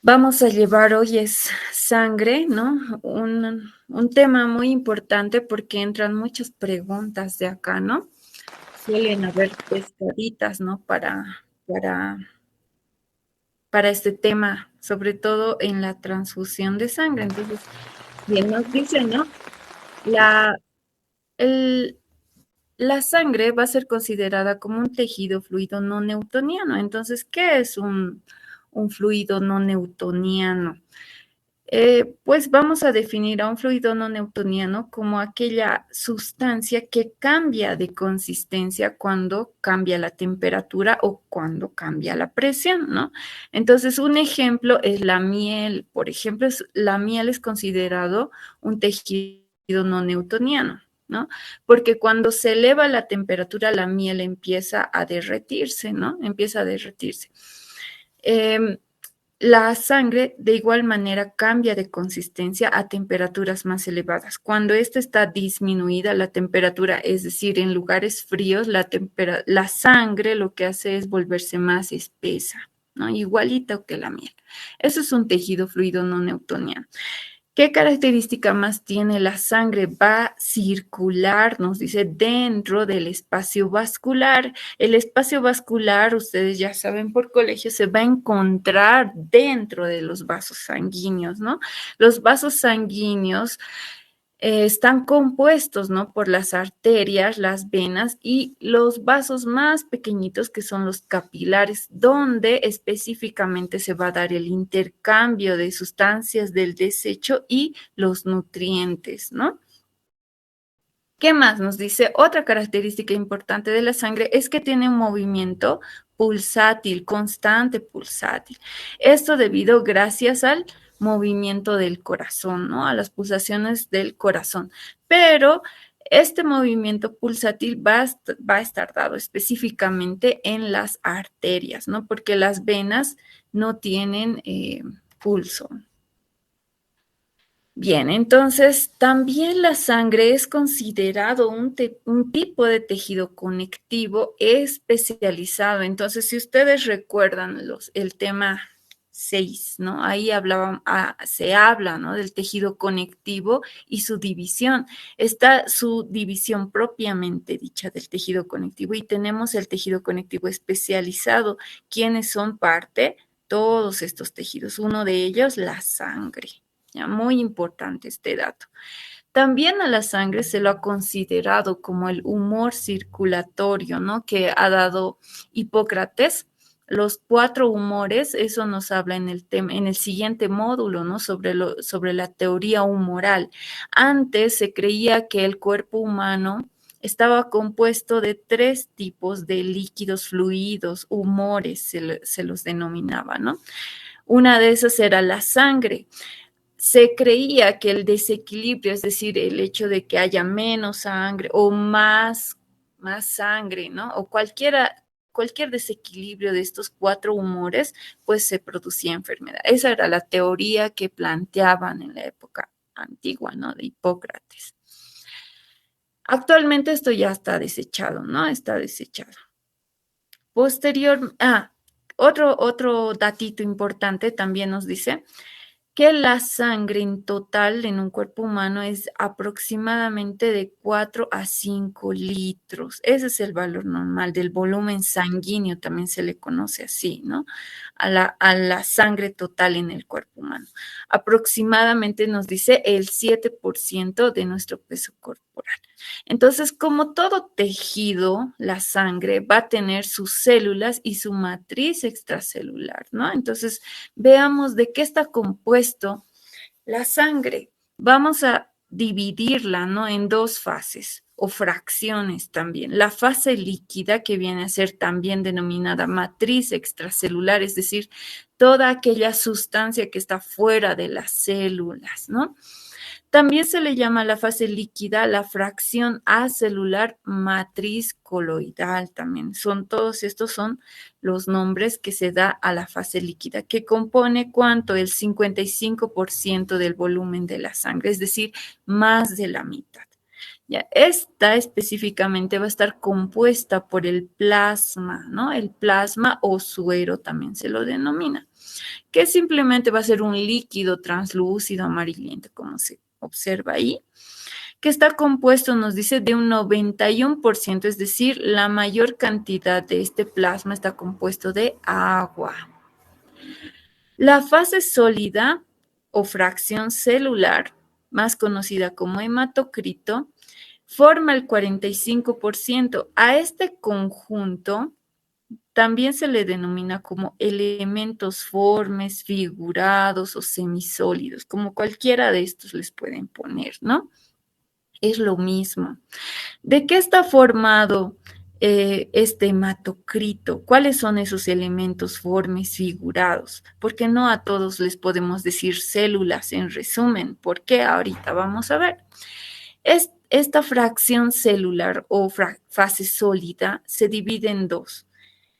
Vamos a llevar hoy es sangre, ¿no? Un tema muy importante porque entran muchas preguntas de acá, ¿no? Suelen haber pescaditas, ¿no? Para, para este tema, sobre todo en la transfusión de sangre. Entonces, bien nos dice, ¿no? La, el, la sangre va a ser considerada como un tejido fluido no newtoniano. Entonces, ¿qué es un fluido no newtoniano? Pues vamos a definir a un fluido no newtoniano como aquella sustancia que cambia de consistencia cuando cambia la temperatura o cuando cambia la presión, ¿no? Entonces, un ejemplo es la miel. Por ejemplo, la miel es considerado un tejido no newtoniano, ¿no? Porque cuando se eleva la temperatura, la miel empieza a derretirse, ¿no? Empieza a derretirse. Eh, la sangre de igual manera cambia de consistencia a temperaturas más elevadas. Cuando esta está disminuida la temperatura, es decir, en lugares fríos, la sangre lo que hace es volverse más espesa, ¿no? Igualito que la miel. Eso es un tejido fluido no newtoniano. ¿Qué característica más tiene la sangre? Va a circular, nos dice, dentro del espacio vascular. El espacio vascular, ustedes ya saben por colegio, se va a encontrar dentro de los vasos sanguíneos, ¿no? Los vasos sanguíneos están compuestos, ¿no? Por las arterias, las venas y los vasos más pequeñitos que son los capilares, donde específicamente se va a dar el intercambio de sustancias del desecho y los nutrientes, ¿no? ¿Qué más nos dice? Otra característica importante de la sangre es que tiene un movimiento pulsátil, constante pulsátil. Esto debido gracias al movimiento del corazón, ¿no? A las pulsaciones del corazón. Pero este movimiento pulsátil va a estar dado específicamente en las arterias, ¿no? Porque las venas no tienen pulso. Bien, entonces también la sangre es considerado un tipo de tejido conectivo especializado. Entonces, si ustedes recuerdan el tema 6, ¿no? Ahí se habla, ¿no? Del tejido conectivo y su división. Está su división propiamente dicha del tejido conectivo y tenemos el tejido conectivo especializado. ¿Quiénes son parte? Todos estos tejidos. Uno de ellos, la sangre. Ya, muy importante este dato. También a la sangre se lo ha considerado como el humor circulatorio, ¿no? Que ha dado Hipócrates. Los 4 humores, eso nos habla en el tema, en el siguiente módulo, ¿no? Sobre la teoría humoral. Antes se creía que el cuerpo humano estaba compuesto de 3 tipos de líquidos fluidos, humores se los denominaba, ¿no? Una de esas era la sangre. Se creía que el desequilibrio, es decir, el hecho de que haya menos sangre o más sangre, ¿no? O cualquier desequilibrio de estos 4 humores, pues se producía enfermedad. Esa era la teoría que planteaban en la época antigua, ¿no? De Hipócrates. Actualmente esto ya está desechado, ¿no? Está desechado. Otro datito importante también nos dice que la sangre en total en un cuerpo humano es aproximadamente de 4 a 5 litros. Ese es el valor normal del volumen sanguíneo, también se le conoce así, ¿no? A la sangre total en el cuerpo humano. Aproximadamente nos dice el 7% de nuestro peso corporal. Entonces, como todo tejido, la sangre va a tener sus células y su matriz extracelular, ¿no? Entonces, veamos de qué está compuesto la sangre. Vamos a dividirla, ¿no? En 2 fases o fracciones también. La fase líquida, que viene a ser también denominada matriz extracelular, es decir, toda aquella sustancia que está fuera de las células, ¿no? También se le llama la fase líquida la fracción acelular matriz coloidal también. Todos estos son los nombres que se da a la fase líquida, que compone ¿cuánto? El 55% del volumen de la sangre, es decir, más de la mitad. Ya, esta específicamente va a estar compuesta por el plasma, ¿no? El plasma o suero también se lo denomina, que simplemente va a ser un líquido translúcido amarillento, como se observa ahí, que está compuesto, nos dice, de un 91%, es decir, la mayor cantidad de este plasma está compuesto de agua. La fase sólida o fracción celular, más conocida como hematocrito, forma el 45%. A este conjunto también se le denomina como elementos formes, figurados o semisólidos, como cualquiera de estos les pueden poner, ¿no? Es lo mismo. ¿De qué está formado este hematocrito? ¿Cuáles son esos elementos formes figurados? Porque no a todos les podemos decir células en resumen. ¿Por qué? Ahorita vamos a ver. Esta fracción celular o fase sólida se divide en dos,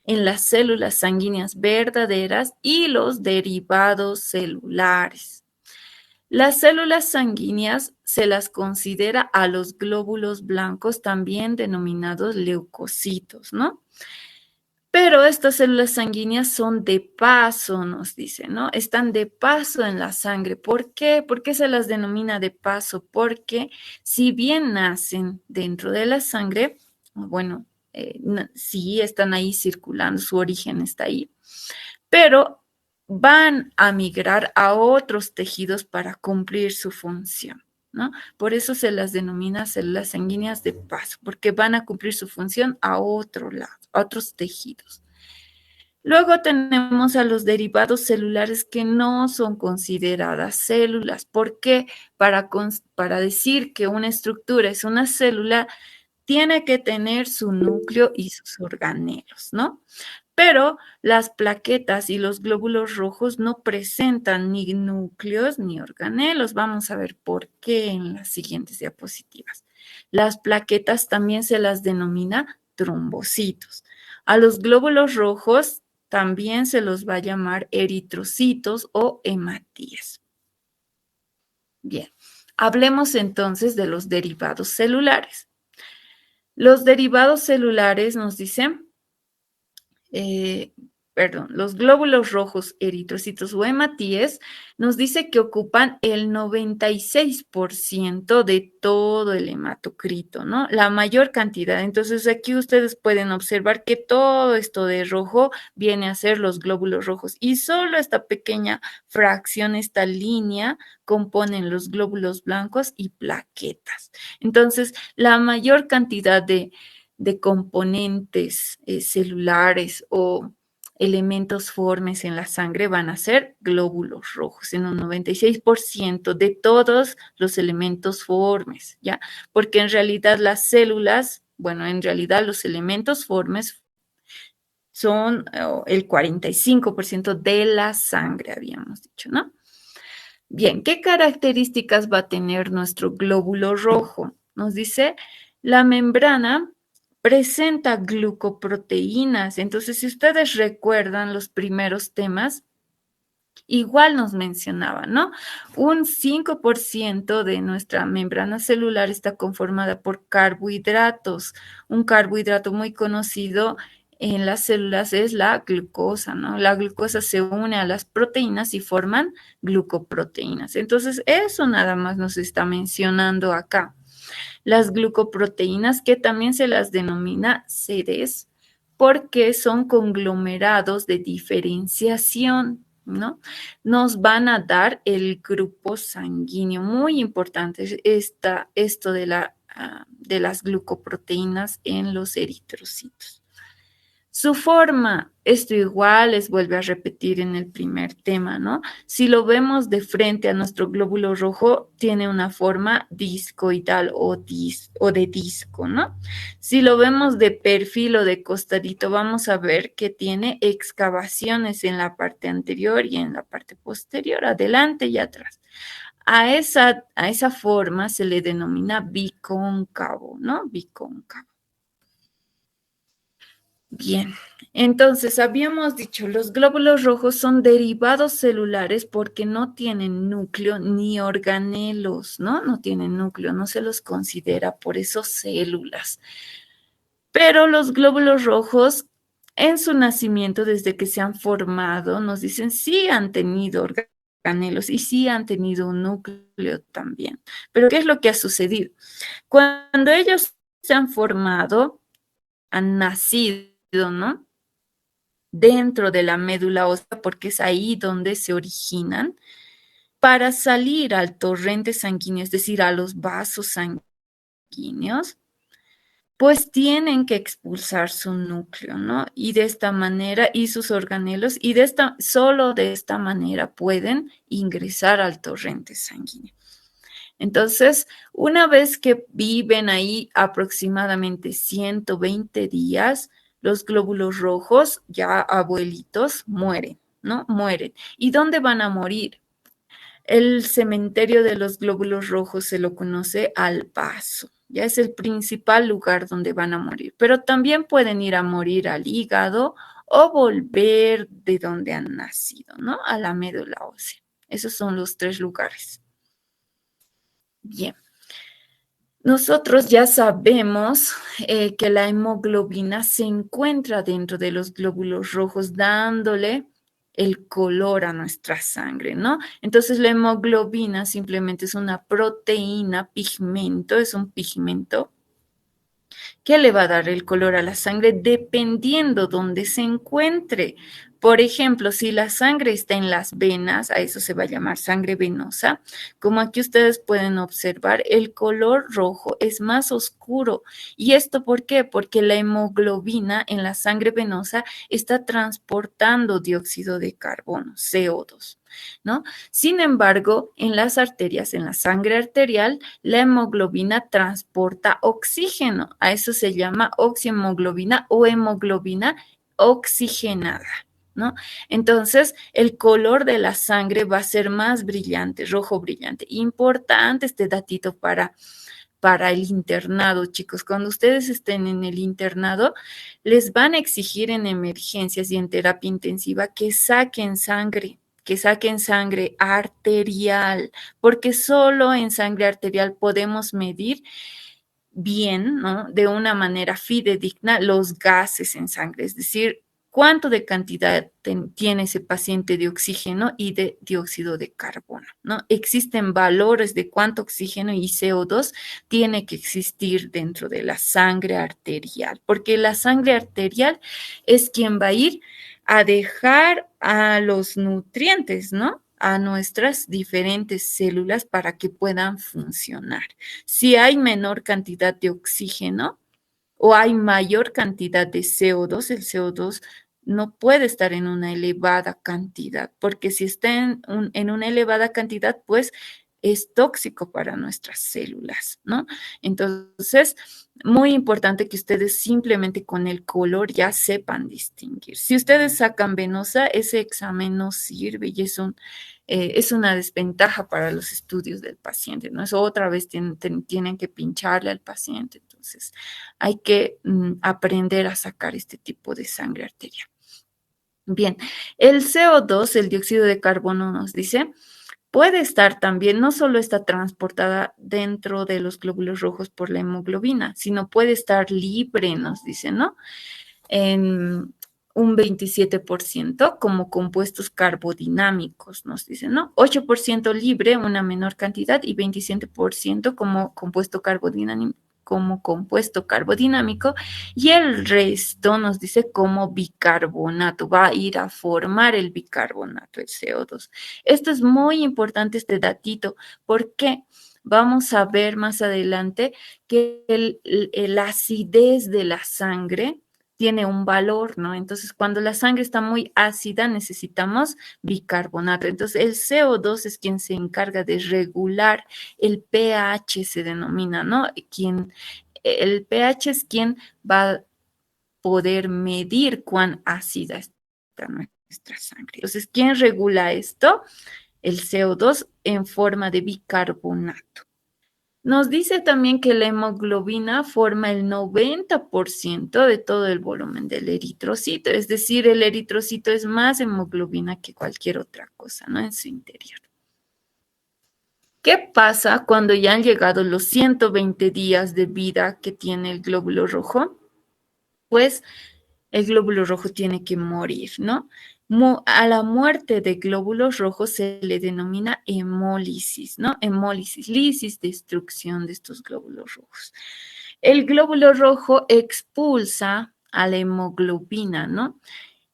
en las células sanguíneas verdaderas y los derivados celulares. Las células sanguíneas se las considera a los glóbulos blancos, también denominados leucocitos, ¿no? Pero estas células sanguíneas son de paso, nos dicen, ¿no? Están de paso en la sangre. ¿Por qué? ¿Por qué se las denomina de paso? Porque si bien nacen dentro de la sangre, bueno, sí están ahí circulando, su origen está ahí, pero van a migrar a otros tejidos para cumplir su función, ¿no? Por eso se las denomina células sanguíneas de paso, porque van a cumplir su función a otro lado, a otros tejidos. Luego tenemos a los derivados celulares que no son consideradas células. ¿Por qué? Para decir que una estructura es una célula, tiene que tener su núcleo y sus organelos, ¿no? Pero las plaquetas y los glóbulos rojos no presentan ni núcleos ni organelos. Vamos a ver por qué en las siguientes diapositivas. Las plaquetas también se las denomina trombocitos. A los glóbulos rojos también se los va a llamar eritrocitos o hematíes. Bien, hablemos entonces de los derivados celulares. Los derivados celulares nos dicen eh, los glóbulos rojos, eritrocitos o hematíes, nos dice que ocupan el 96% de todo el hematocrito, ¿no? La mayor cantidad. Entonces aquí ustedes pueden observar que todo esto de rojo viene a ser los glóbulos rojos y solo esta pequeña fracción, esta línea, componen los glóbulos blancos y plaquetas. Entonces, la mayor cantidad de componentes celulares o elementos formes en la sangre van a ser glóbulos rojos, en un 96% de todos los elementos formes, ¿ya? Porque en realidad las células, bueno, en realidad los elementos formes son el 45% de la sangre, habíamos dicho, ¿no? Bien, ¿qué características va a tener nuestro glóbulo rojo? Nos dice, la membrana presenta glucoproteínas. Entonces, si ustedes recuerdan los primeros temas, igual nos mencionaban, ¿no? Un 5% de nuestra membrana celular está conformada por carbohidratos. Un carbohidrato muy conocido en las células es la glucosa, ¿no? La glucosa se une a las proteínas y forman glucoproteínas. Entonces, eso nada más nos está mencionando acá. Las glucoproteínas, que también se las denomina seres, porque son conglomerados de diferenciación, ¿no? Nos van a dar el grupo sanguíneo. Muy importante esto de las glucoproteínas en los eritrocitos. Su forma, esto igual les vuelve a repetir en el primer tema, ¿no? Si lo vemos de frente a nuestro glóbulo rojo, tiene una forma discoidal o de disco, ¿no? Si lo vemos de perfil o de costadito, vamos a ver que tiene excavaciones en la parte anterior y en la parte posterior, adelante y atrás. A esa forma se le denomina bicóncavo, ¿no? Bicóncavo. Bien, entonces habíamos dicho, los glóbulos rojos son derivados celulares porque no tienen núcleo ni organelos, ¿no? No tienen núcleo, no se los considera por eso células. Pero los glóbulos rojos, en su nacimiento, desde que se han formado, nos dicen sí han tenido organelos y sí han tenido un núcleo también. Pero ¿qué es lo que ha sucedido? Cuando ellos se han formado, han nacido, ¿no? Dentro de la médula ósea, porque es ahí donde se originan, para salir al torrente sanguíneo, es decir, a los vasos sanguíneos, pues tienen que expulsar su núcleo, ¿no? Y de esta manera, y sus organelos, y solo de esta manera pueden ingresar al torrente sanguíneo. Entonces, una vez que viven ahí aproximadamente 120 días, los glóbulos rojos, ya abuelitos, mueren, ¿no? Mueren. ¿Y dónde van a morir? El cementerio de los glóbulos rojos se lo conoce al vaso. Ya es el principal lugar donde van a morir. Pero también pueden ir a morir al hígado o volver de donde han nacido, ¿no? A la médula ósea. Esos son los tres lugares. Bien. Nosotros ya sabemos que la hemoglobina se encuentra dentro de los glóbulos rojos dándole el color a nuestra sangre, ¿no? Entonces la hemoglobina simplemente es una proteína, pigmento, es un pigmento que le va a dar el color a la sangre dependiendo dónde se encuentre. Por ejemplo, si la sangre está en las venas, a eso se va a llamar sangre venosa, como aquí ustedes pueden observar, el color rojo es más oscuro. ¿Y esto por qué? Porque la hemoglobina en la sangre venosa está transportando dióxido de carbono, CO2. ¿No? Sin embargo, en las arterias, en la sangre arterial, la hemoglobina transporta oxígeno. A eso se llama oxihemoglobina o hemoglobina oxigenada, ¿no? Entonces, el color de la sangre va a ser más brillante, rojo brillante. Importante este datito para el internado, chicos. Cuando ustedes estén en el internado, les van a exigir en emergencias y en terapia intensiva que saquen sangre arterial, porque solo en sangre arterial podemos medir bien, ¿no? De una manera fidedigna los gases en sangre, es decir, cuánto de cantidad tiene ese paciente de oxígeno y de dióxido de carbono, ¿no? Existen valores de cuánto oxígeno y CO2 tiene que existir dentro de la sangre arterial, porque la sangre arterial es quien va a ir a dejar a los nutrientes, ¿no? A nuestras diferentes células para que puedan funcionar. Si hay menor cantidad de oxígeno o hay mayor cantidad de CO2, el CO2 no puede estar en una elevada cantidad, porque si está en una elevada cantidad, pues es tóxico para nuestras células, ¿no? Entonces, muy importante que ustedes simplemente con el color ya sepan distinguir. Si ustedes sacan venosa, ese examen no sirve y es una desventaja para los estudios del paciente, ¿no? Eso otra vez tienen que pincharle al paciente, entonces hay que aprender a sacar este tipo de sangre arterial. Bien, el CO2, el dióxido de carbono, nos dice, puede estar también, no solo está transportada dentro de los glóbulos rojos por la hemoglobina, sino puede estar libre, nos dice, ¿no? En un 27% como compuestos carbodinámicos, nos dicen, ¿no? 8% libre, una menor cantidad, y 27% como compuesto carbodinámico, y el resto nos dice como bicarbonato, va a ir a formar el bicarbonato, el CO2. Esto es muy importante, este datito, porque vamos a ver más adelante que la acidez de la sangre tiene un valor, ¿no? Entonces, cuando la sangre está muy ácida, necesitamos bicarbonato. Entonces, el CO2 es quien se encarga de regular el pH, se denomina, ¿no? El pH es quien va a poder medir cuán ácida está nuestra sangre. Entonces, ¿quién regula esto? El CO2 en forma de bicarbonato. Nos dice también que la hemoglobina forma el 90% de todo el volumen del eritrocito, es decir, el eritrocito es más hemoglobina que cualquier otra cosa, ¿no? En su interior. ¿Qué pasa cuando ya han llegado los 120 días de vida que tiene el glóbulo rojo? Pues el glóbulo rojo tiene que morir, ¿no? A la muerte de glóbulos rojos se le denomina hemólisis, ¿no? Hemólisis, lisis, destrucción de estos glóbulos rojos. El glóbulo rojo expulsa a la hemoglobina, ¿no?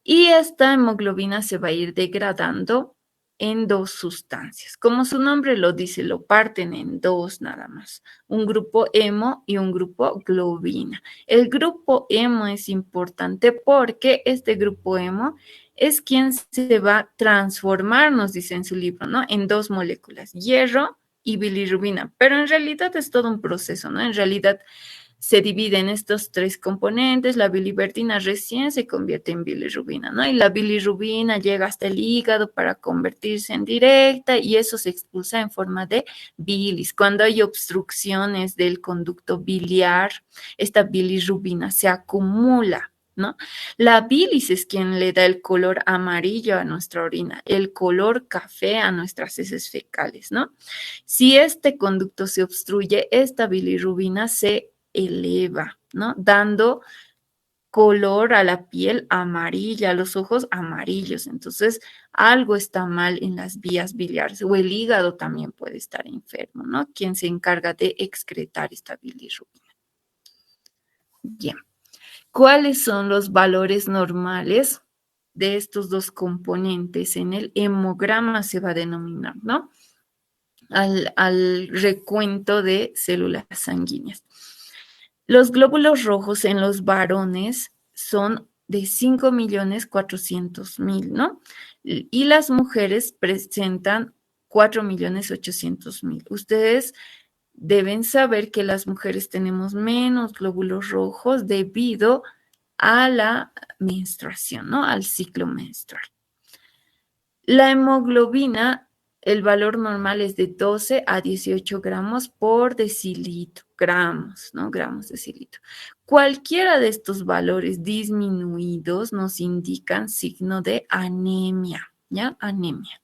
Y esta hemoglobina se va a ir degradando en dos sustancias. Como su nombre lo dice, lo parten en dos nada más, un grupo hemo y un grupo globina. El grupo hemo es importante porque este grupo hemo es quien se va a transformar, nos dice en su libro, ¿no? En dos moléculas, hierro y bilirrubina, pero en realidad es todo un proceso, ¿no? En realidad se divide en estos tres componentes, la biliverdina recién se convierte en bilirrubina, ¿no? Y la bilirrubina llega hasta el hígado para convertirse en directa y eso se expulsa en forma de bilis. Cuando hay obstrucciones del conducto biliar, esta bilirrubina se acumula, ¿no? La bilis es quien le da el color amarillo a nuestra orina, el color café a nuestras heces fecales, ¿no? Si este conducto se obstruye, esta bilirrubina se eleva, ¿no? Dando color a la piel amarilla, a los ojos amarillos. Entonces, algo está mal en las vías biliares o el hígado también puede estar enfermo, ¿no? Quien se encarga de excretar esta bilirrubina. Bien. ¿Cuáles son los valores normales de estos dos componentes? En el hemograma se va a denominar, ¿no? Al recuento de células sanguíneas. Los glóbulos rojos en los varones son de 5.400.000, ¿no? Y las mujeres presentan 4.800.000. Ustedes deben saber que las mujeres tenemos menos glóbulos rojos debido a la menstruación, ¿no? Al ciclo menstrual. La hemoglobina, el valor normal es de 12 a 18 gramos por decilitro, gramos, ¿no? Gramos decilitro. Cualquiera de estos valores disminuidos nos indican signo de anemia, ¿ya? Anemia.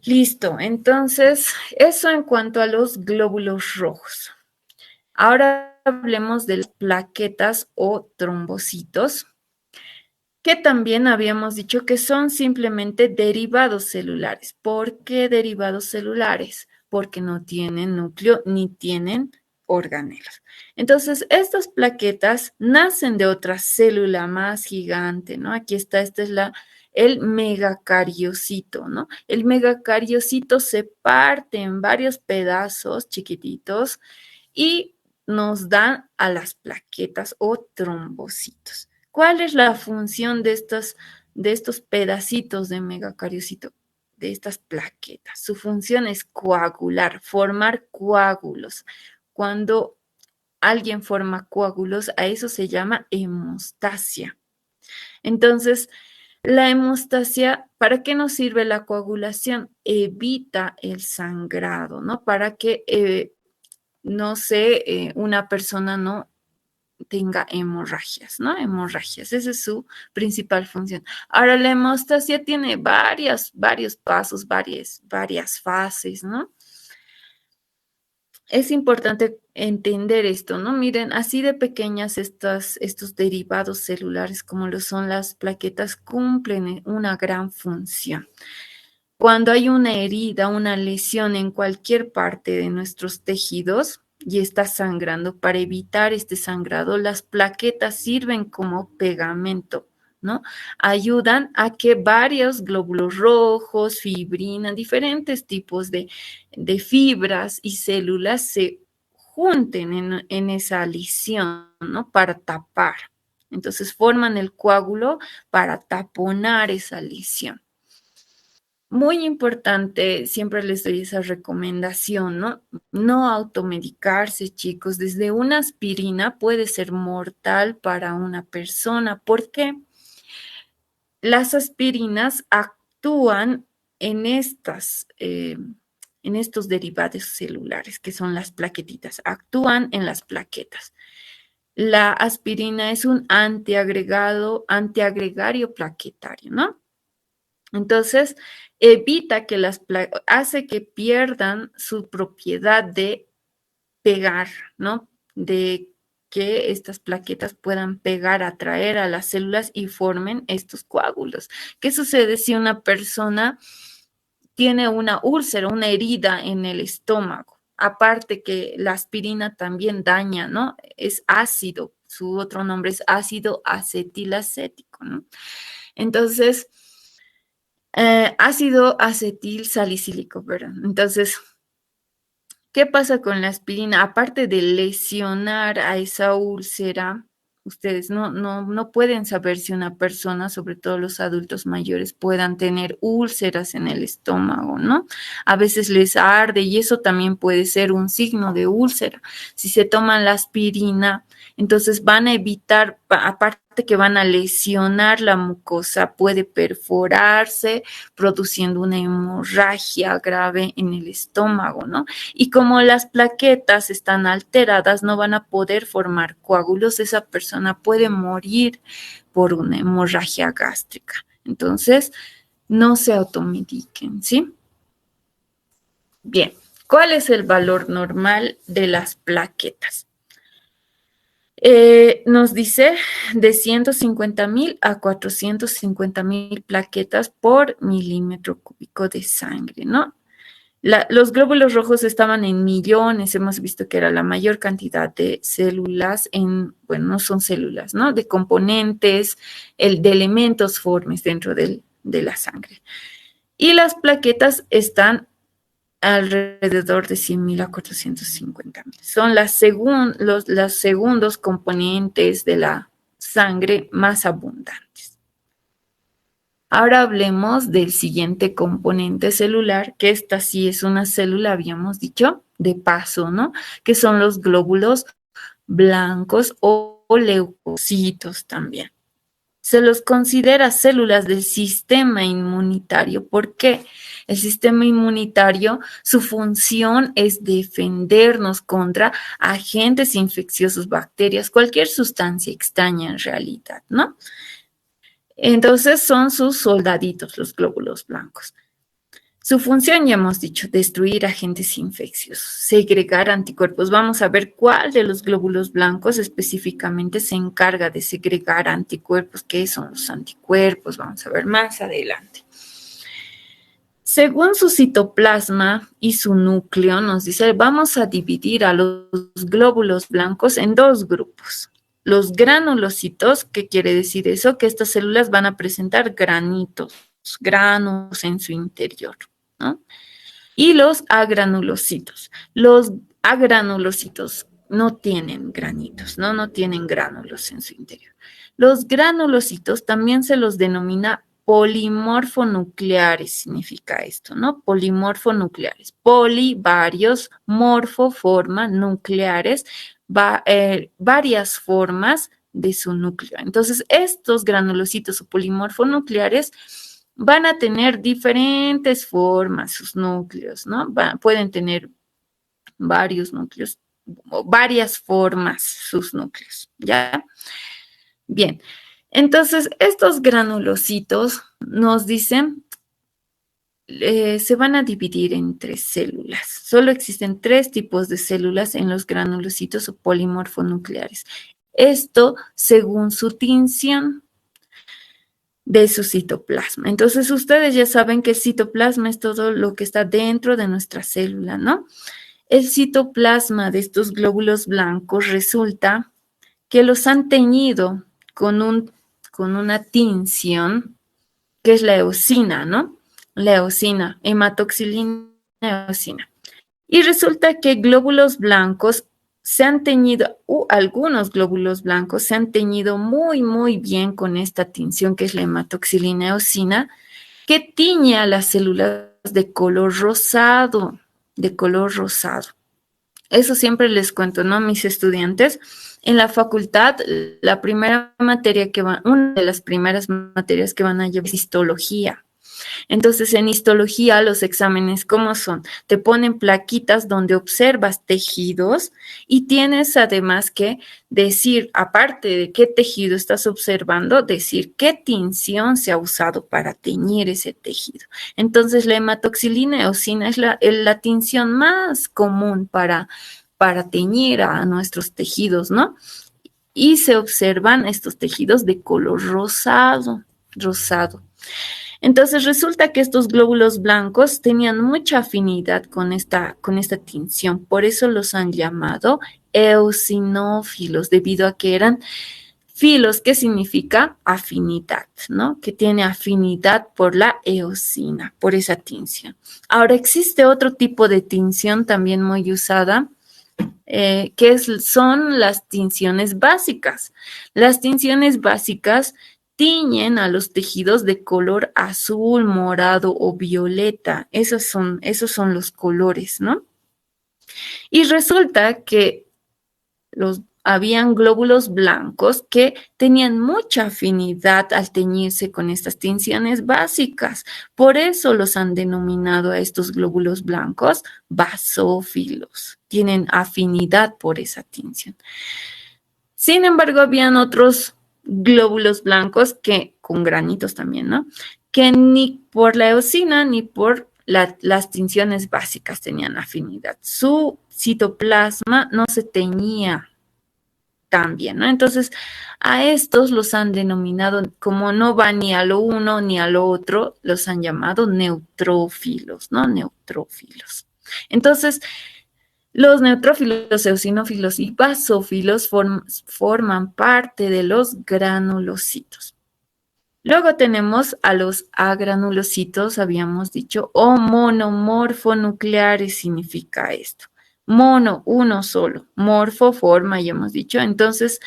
Listo, entonces, eso en cuanto a los glóbulos rojos. Ahora hablemos de las plaquetas o trombocitos, que también habíamos dicho que son simplemente derivados celulares. ¿Por qué derivados celulares? Porque no tienen núcleo ni tienen organelos. Entonces, estas plaquetas nacen de otra célula más gigante, ¿no? Aquí está, esta es el megacariocito, ¿no? El megacariocito se parte en varios pedazos chiquititos y nos dan a las plaquetas o trombocitos. ¿Cuál es la función de estos pedacitos de megacariocito, de estas plaquetas? Su función es coagular, formar coágulos. Cuando alguien forma coágulos, a eso se llama hemostasia. Entonces, la hemostasia, ¿para qué nos sirve la coagulación? Evita el sangrado, ¿no? Para que, no sé, una persona no tenga hemorragias, ¿no? Hemorragias, esa es su principal función. Ahora, la hemostasia tiene varios pasos, varias fases, ¿no? Es importante entender esto, ¿no? Miren, así de pequeñas estos derivados celulares como lo son las plaquetas cumplen una gran función. Cuando hay una herida, una lesión en cualquier parte de nuestros tejidos y está sangrando, para evitar este sangrado, las plaquetas sirven como pegamento, ¿no? Ayudan a que varios glóbulos rojos, fibrina, diferentes tipos de fibras y células se junten en esa lesión, ¿no? Para tapar. Entonces forman el coágulo para taponar esa lesión. Muy importante, siempre les doy esa recomendación, ¿no? No automedicarse, chicos. Desde una aspirina puede ser mortal para una persona. ¿Por qué? Las aspirinas actúan en en estos derivados celulares, que son las plaquetitas, actúan en las plaquetas. La aspirina es un antiagregario plaquetario, ¿no? Entonces, hace que pierdan su propiedad de pegar, ¿no? De que estas plaquetas puedan pegar, atraer a las células y formen estos coágulos. ¿Qué sucede si una persona tiene una úlcera, una herida en el estómago? Aparte que la aspirina también daña, ¿no? Es ácido, su otro nombre es ácido acetilacético, ¿no? Entonces, ácido acetil salicílico, perdón. Entonces, ¿qué pasa con la aspirina? Aparte de lesionar a esa úlcera, ustedes no pueden saber si una persona, sobre todo los adultos mayores, puedan tener úlceras en el estómago, ¿no? A veces les arde y eso también puede ser un signo de úlcera. Si se toman la aspirina, entonces van a evitar, aparte que van a lesionar la mucosa, puede perforarse, produciendo una hemorragia grave en el estómago, ¿no? Y como las plaquetas están alteradas, no van a poder formar coágulos, esa persona puede morir por una hemorragia gástrica. Entonces, no se automediquen, ¿sí? Bien, ¿cuál es el valor normal de las plaquetas? Nos dice de 150,000 a 450,000 plaquetas por milímetro cúbico de sangre, ¿no? Los glóbulos rojos estaban en millones, hemos visto que era la mayor cantidad de células bueno, no son células, ¿no? De componentes, de elementos formes dentro de la sangre. Y las plaquetas están alrededor de 100,000 a 450,000. Son los segundos componentes de la sangre más abundantes. Ahora hablemos del siguiente componente celular, que esta sí es una célula, habíamos dicho, de paso, ¿no? Que son los glóbulos blancos o leucocitos también. Se los considera células del sistema inmunitario. ¿Por qué? El sistema inmunitario, su función es defendernos contra agentes infecciosos, bacterias, cualquier sustancia extraña en realidad, ¿no? Entonces son sus soldaditos, los glóbulos blancos. Su función, ya hemos dicho, destruir agentes infecciosos, segregar anticuerpos. Vamos a ver cuál de los glóbulos blancos específicamente se encarga de segregar anticuerpos. ¿Qué son los anticuerpos? Vamos a ver más adelante. Según su citoplasma y su núcleo, nos dice, vamos a dividir a los glóbulos blancos en dos grupos. Los granulocitos, ¿qué quiere decir eso? Que estas células van a presentar granos en su interior, ¿no? Y los agranulocitos. Los agranulocitos no tienen granitos, ¿no? No tienen gránulos en su interior. Los granulocitos también se los denomina polimorfonucleares, significa esto, ¿no? Polimorfonucleares. Poli, varios, morfo, forma, nucleares, varias formas de su núcleo. Entonces, estos granulocitos o polimorfonucleares van a tener diferentes formas, sus núcleos, ¿no? Pueden tener varios núcleos, varias formas, sus núcleos, ¿ya? Bien, entonces estos granulocitos nos dicen, se van a dividir en 3 células. Solo existen 3 tipos de células en los granulocitos o polimorfonucleares. Esto según su tinción de su citoplasma. Entonces, ustedes ya saben que el citoplasma es todo lo que está dentro de nuestra célula, ¿no? El citoplasma de estos glóbulos blancos resulta que los han teñido con una tinción que es la eosina, ¿no? La eosina, hematoxilina eosina. Y resulta que glóbulos blancos se han teñido, algunos glóbulos blancos se han teñido muy, muy bien con esta tinción que es la hematoxilina eosina, que tiñe a las células de color rosado, de color rosado. Eso siempre les cuento, ¿no? A mis estudiantes. En la facultad, una de las primeras materias que van a llevar es histología. Entonces, en histología, los exámenes, ¿cómo son? Te ponen plaquitas donde observas tejidos y tienes además que decir, aparte de qué tejido estás observando, decir qué tinción se ha usado para teñir ese tejido. Entonces, la hematoxilina eosina es la tinción más común para teñir a nuestros tejidos, ¿no? Y se observan estos tejidos de color rosado, rosado. Entonces resulta que estos glóbulos blancos tenían mucha afinidad con esta tinción, por eso los han llamado eosinófilos, debido a que eran filos, que significa afinidad, ¿no? Que tiene afinidad por la eosina, por esa tinción. Ahora existe otro tipo de tinción también muy usada, son las tinciones básicas. Las tinciones básicas tiñen a los tejidos de color azul, morado o violeta. Esos son los colores, ¿no? Y resulta que habían glóbulos blancos que tenían mucha afinidad al teñirse con estas tinciones básicas. Por eso los han denominado a estos glóbulos blancos basófilos. Tienen afinidad por esa tinción. Sin embargo, habían otros glóbulos blancos con granitos también, ¿no? Que ni por la eosina ni por las tinciones básicas tenían afinidad. Su citoplasma no se teñía también, ¿no? Entonces, a estos los han denominado, como no va ni a lo uno ni a lo otro, los han llamado neutrófilos, ¿no? Neutrófilos. Entonces, los neutrófilos, eosinófilos y basófilos forman parte de los granulocitos. Luego tenemos a los agranulocitos, habíamos dicho, o monomorfonucleares significa esto. Mono, uno solo. Morfo, forma, ya hemos dicho. Entonces,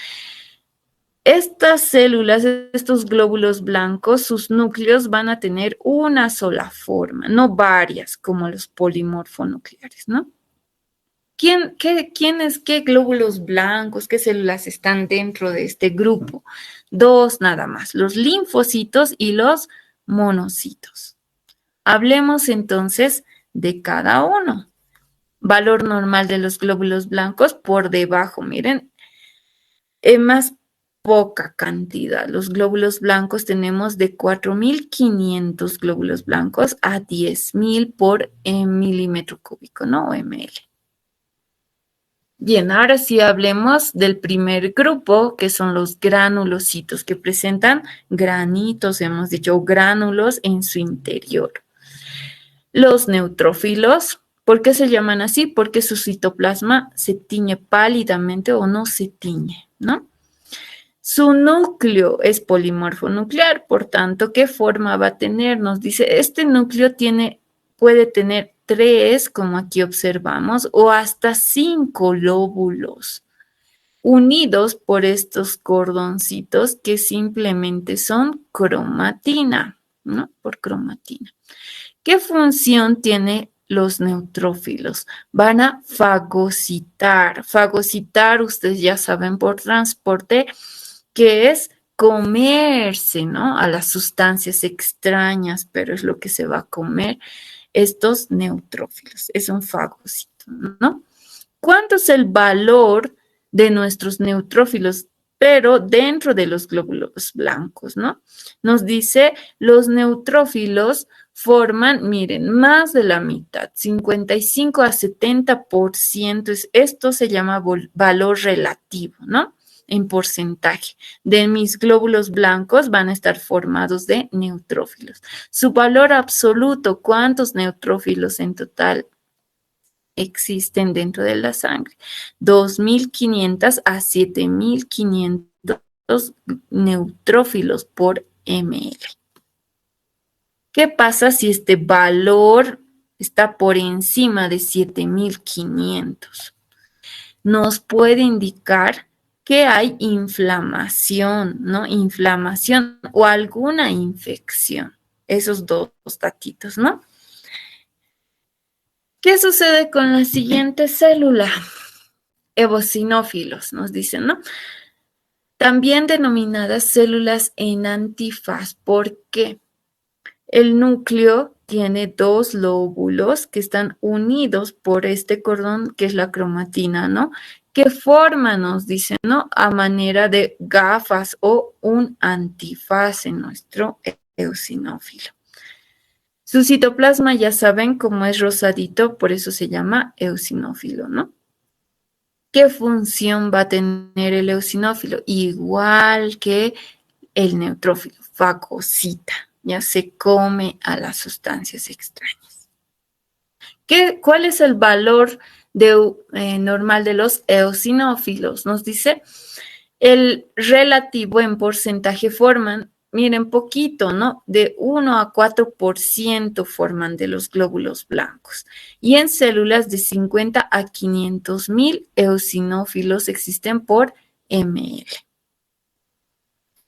estas células, estos glóbulos blancos, sus núcleos van a tener una sola forma, no varias como los polimorfonucleares, ¿no? ¿Qué glóbulos blancos, qué células están dentro de este grupo? Dos nada más, los linfocitos y los monocitos. Hablemos entonces de cada uno. Valor normal de los glóbulos blancos por debajo, miren, más poca cantidad. Los glóbulos blancos tenemos de 4.500 glóbulos blancos a 10.000 por milímetro cúbico, ¿no? O ml. Bien, ahora sí hablemos del primer grupo, que son los granulocitos, que presentan granitos, hemos dicho, o gránulos en su interior. Los neutrófilos, ¿por qué se llaman así? Porque su citoplasma se tiñe pálidamente o no se tiñe, ¿no? Su núcleo es polimorfo nuclear, por tanto, ¿qué forma va a tener? Nos dice, este núcleo puede tener 3, como aquí observamos, o hasta 5 lóbulos, unidos por estos cordoncitos que simplemente son cromatina, ¿no? Por cromatina. ¿Qué función tiene los neutrófilos? Van a fagocitar. Fagocitar, ustedes ya saben por transporte, que es comerse, ¿no? A las sustancias extrañas, pero es lo que se va a comer estos neutrófilos. Es un fagocito, ¿no? ¿Cuánto es el valor de nuestros neutrófilos? Pero dentro de los glóbulos blancos, ¿no? Nos dice, los neutrófilos forman, miren, más de la mitad, 55 a 70%. Esto se llama valor relativo, ¿no? En porcentaje de mis glóbulos blancos van a estar formados de neutrófilos. Su valor absoluto, ¿cuántos neutrófilos en total existen dentro de la sangre? 2.500 a 7.500 neutrófilos por ml. ¿Qué pasa si este valor está por encima de 7.500? Nos puede indicar que hay inflamación, ¿no? Inflamación o alguna infección. Esos dos datitos, ¿no? ¿Qué sucede con la siguiente célula? Eosinófilos, nos dicen, ¿no? También denominadas células en antifaz. ¿Por qué? El núcleo tiene dos lóbulos que están unidos por este cordón que es la cromatina, ¿no? Que forman, nos dicen, ¿no? A manera de gafas o un antifaz en nuestro eosinófilo. Su citoplasma ya saben cómo es rosadito, por eso se llama eosinófilo, ¿no? ¿Qué función va a tener el eosinófilo? Igual que el neutrófilo, fagocita, ya se come a las sustancias extrañas. ¿Cuál es el valor normal de los eosinófilos? Nos dice el relativo en porcentaje forman, miren, poquito, ¿no? De 1 a 4% forman de los glóbulos blancos. Y en células de 50 a 500.000 eosinófilos existen por ml.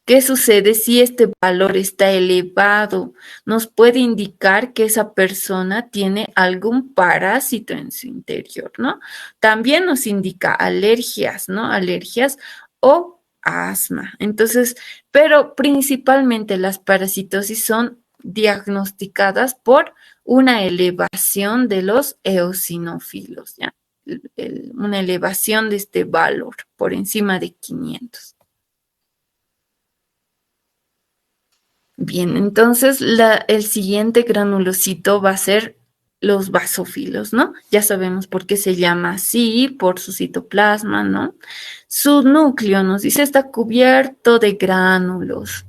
¿Qué sucede si este valor está elevado? Nos puede indicar que esa persona tiene algún parásito en su interior, ¿no? También nos indica alergias, ¿no? Alergias o asma. Entonces, pero principalmente las parasitosis son diagnosticadas por una elevación de los eosinófilos, ¿ya? Una elevación de este valor por encima de 500. Bien, entonces el siguiente granulocito va a ser los basófilos, ¿no? Ya sabemos por qué se llama así, por su citoplasma, ¿no? Su núcleo, nos dice, está cubierto de gránulos.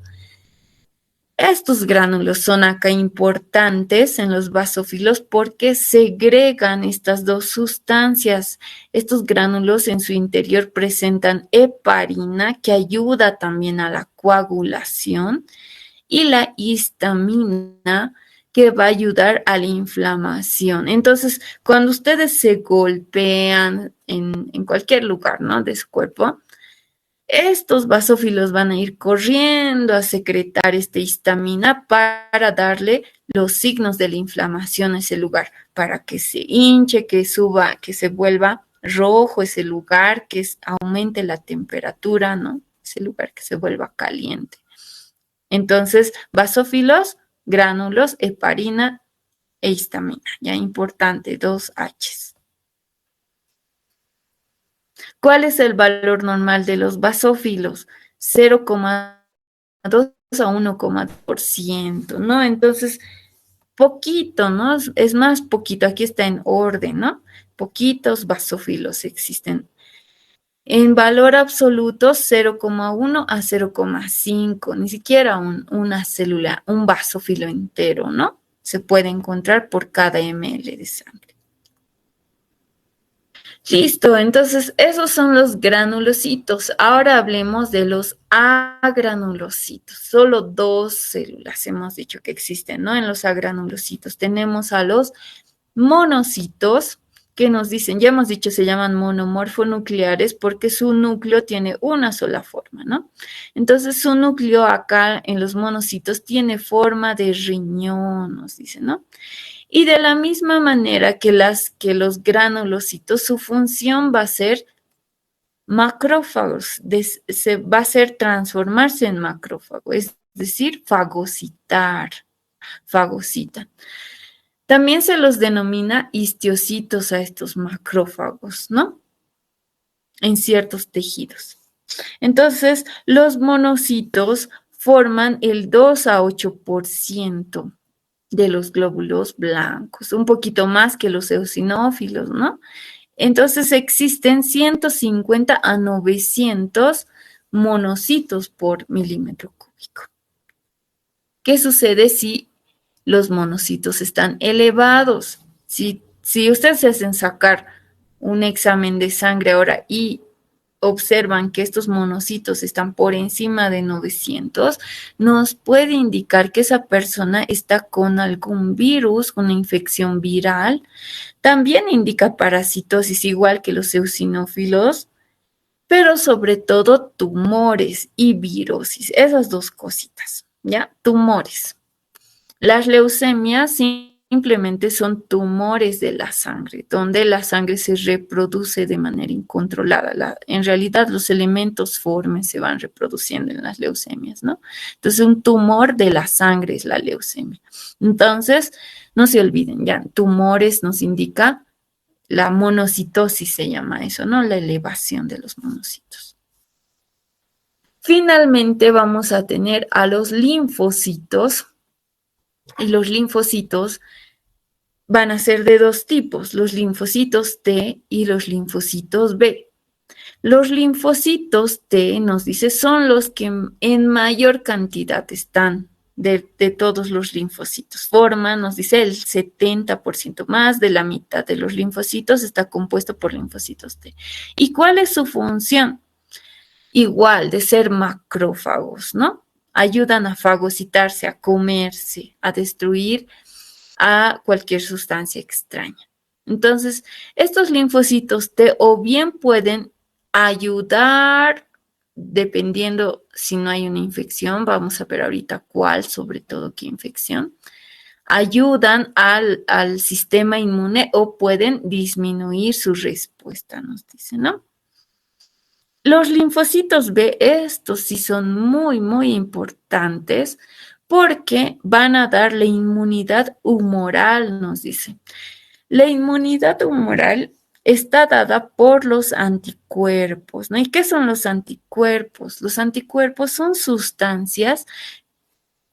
Estos gránulos son acá importantes en los basófilos porque segregan estas dos sustancias. Estos gránulos en su interior presentan heparina que ayuda también a la coagulación y la histamina que va a ayudar a la inflamación. Entonces, cuando ustedes se golpean en cualquier lugar, ¿no? De su cuerpo, estos basófilos van a ir corriendo a secretar esta histamina para darle los signos de la inflamación a ese lugar, para que se hinche, que suba, que se vuelva rojo ese lugar, aumente la temperatura, ¿no? Ese lugar que se vuelva caliente. Entonces, basófilos, gránulos, heparina e histamina. Ya importante, 2 H's. ¿Cuál es el valor normal de los basófilos? 0,2 a 1,2%, ¿no? Entonces, poquito, ¿no? Es más poquito, aquí está en orden, ¿no? Poquitos basófilos existen. En valor absoluto, 0,1 a 0,5, ni siquiera una célula, un basófilo entero, ¿no? Se puede encontrar por cada ml de sangre. Listo, entonces esos son los granulocitos. Ahora hablemos de los agranulocitos. Solo 2 células hemos dicho que existen, ¿no? En los agranulocitos tenemos a los monocitos, que nos dicen, ya hemos dicho, se llaman monomorfonucleares porque su núcleo tiene una sola forma, ¿no? Entonces su núcleo acá en los monocitos tiene forma de riñón, nos dicen, ¿no? Y de la misma manera que los granulocitos, su función va a ser macrófagos, va a ser transformarse en macrófago, es decir, fagocitar, fagocitan. También se los denomina histiocitos a estos macrófagos, ¿no? En ciertos tejidos. Entonces, los monocitos forman el 2 a 8% de los glóbulos blancos, un poquito más que los eosinófilos, ¿no? Entonces existen 150 a 900 monocitos por milímetro cúbico. ¿Qué sucede si los monocitos están elevados? Si ustedes se hacen sacar un examen de sangre ahora y observan que estos monocitos están por encima de 900, nos puede indicar que esa persona está con algún virus, una infección viral. También indica parasitosis, igual que los eosinófilos, pero sobre todo tumores y virosis, esas dos cositas, ¿ya? Tumores. Las leucemias, sin simplemente son tumores de la sangre, donde la sangre se reproduce de manera incontrolada. En realidad, los elementos formes se van reproduciendo en las leucemias, ¿no? Entonces, un tumor de la sangre es la leucemia. Entonces, no se olviden, ya, tumores nos indica la monocitosis, se llama eso, ¿no? La elevación de los monocitos. Finalmente, vamos a tener a los linfocitos, y los linfocitos van a ser de dos tipos, los linfocitos T y los linfocitos B. Los linfocitos T, nos dice, son los que en mayor cantidad están de todos los linfocitos. Forman, nos dice, el 70% más de la mitad de los linfocitos está compuesto por linfocitos T. ¿Y cuál es su función? Igual, de ser macrófagos, ¿no? Ayudan a fagocitarse, a comerse, a destruir a cualquier sustancia extraña. Entonces, estos linfocitos T o bien pueden ayudar, dependiendo si no hay una infección, vamos a ver ahorita cuál, sobre todo qué infección, ayudan al sistema inmune o pueden disminuir su respuesta, nos dice, ¿no? Los linfocitos B, estos sí son muy, muy importantes porque van a dar la inmunidad humoral, nos dice. La inmunidad humoral está dada por los anticuerpos, ¿no? ¿Y qué son los anticuerpos? Los anticuerpos son sustancias,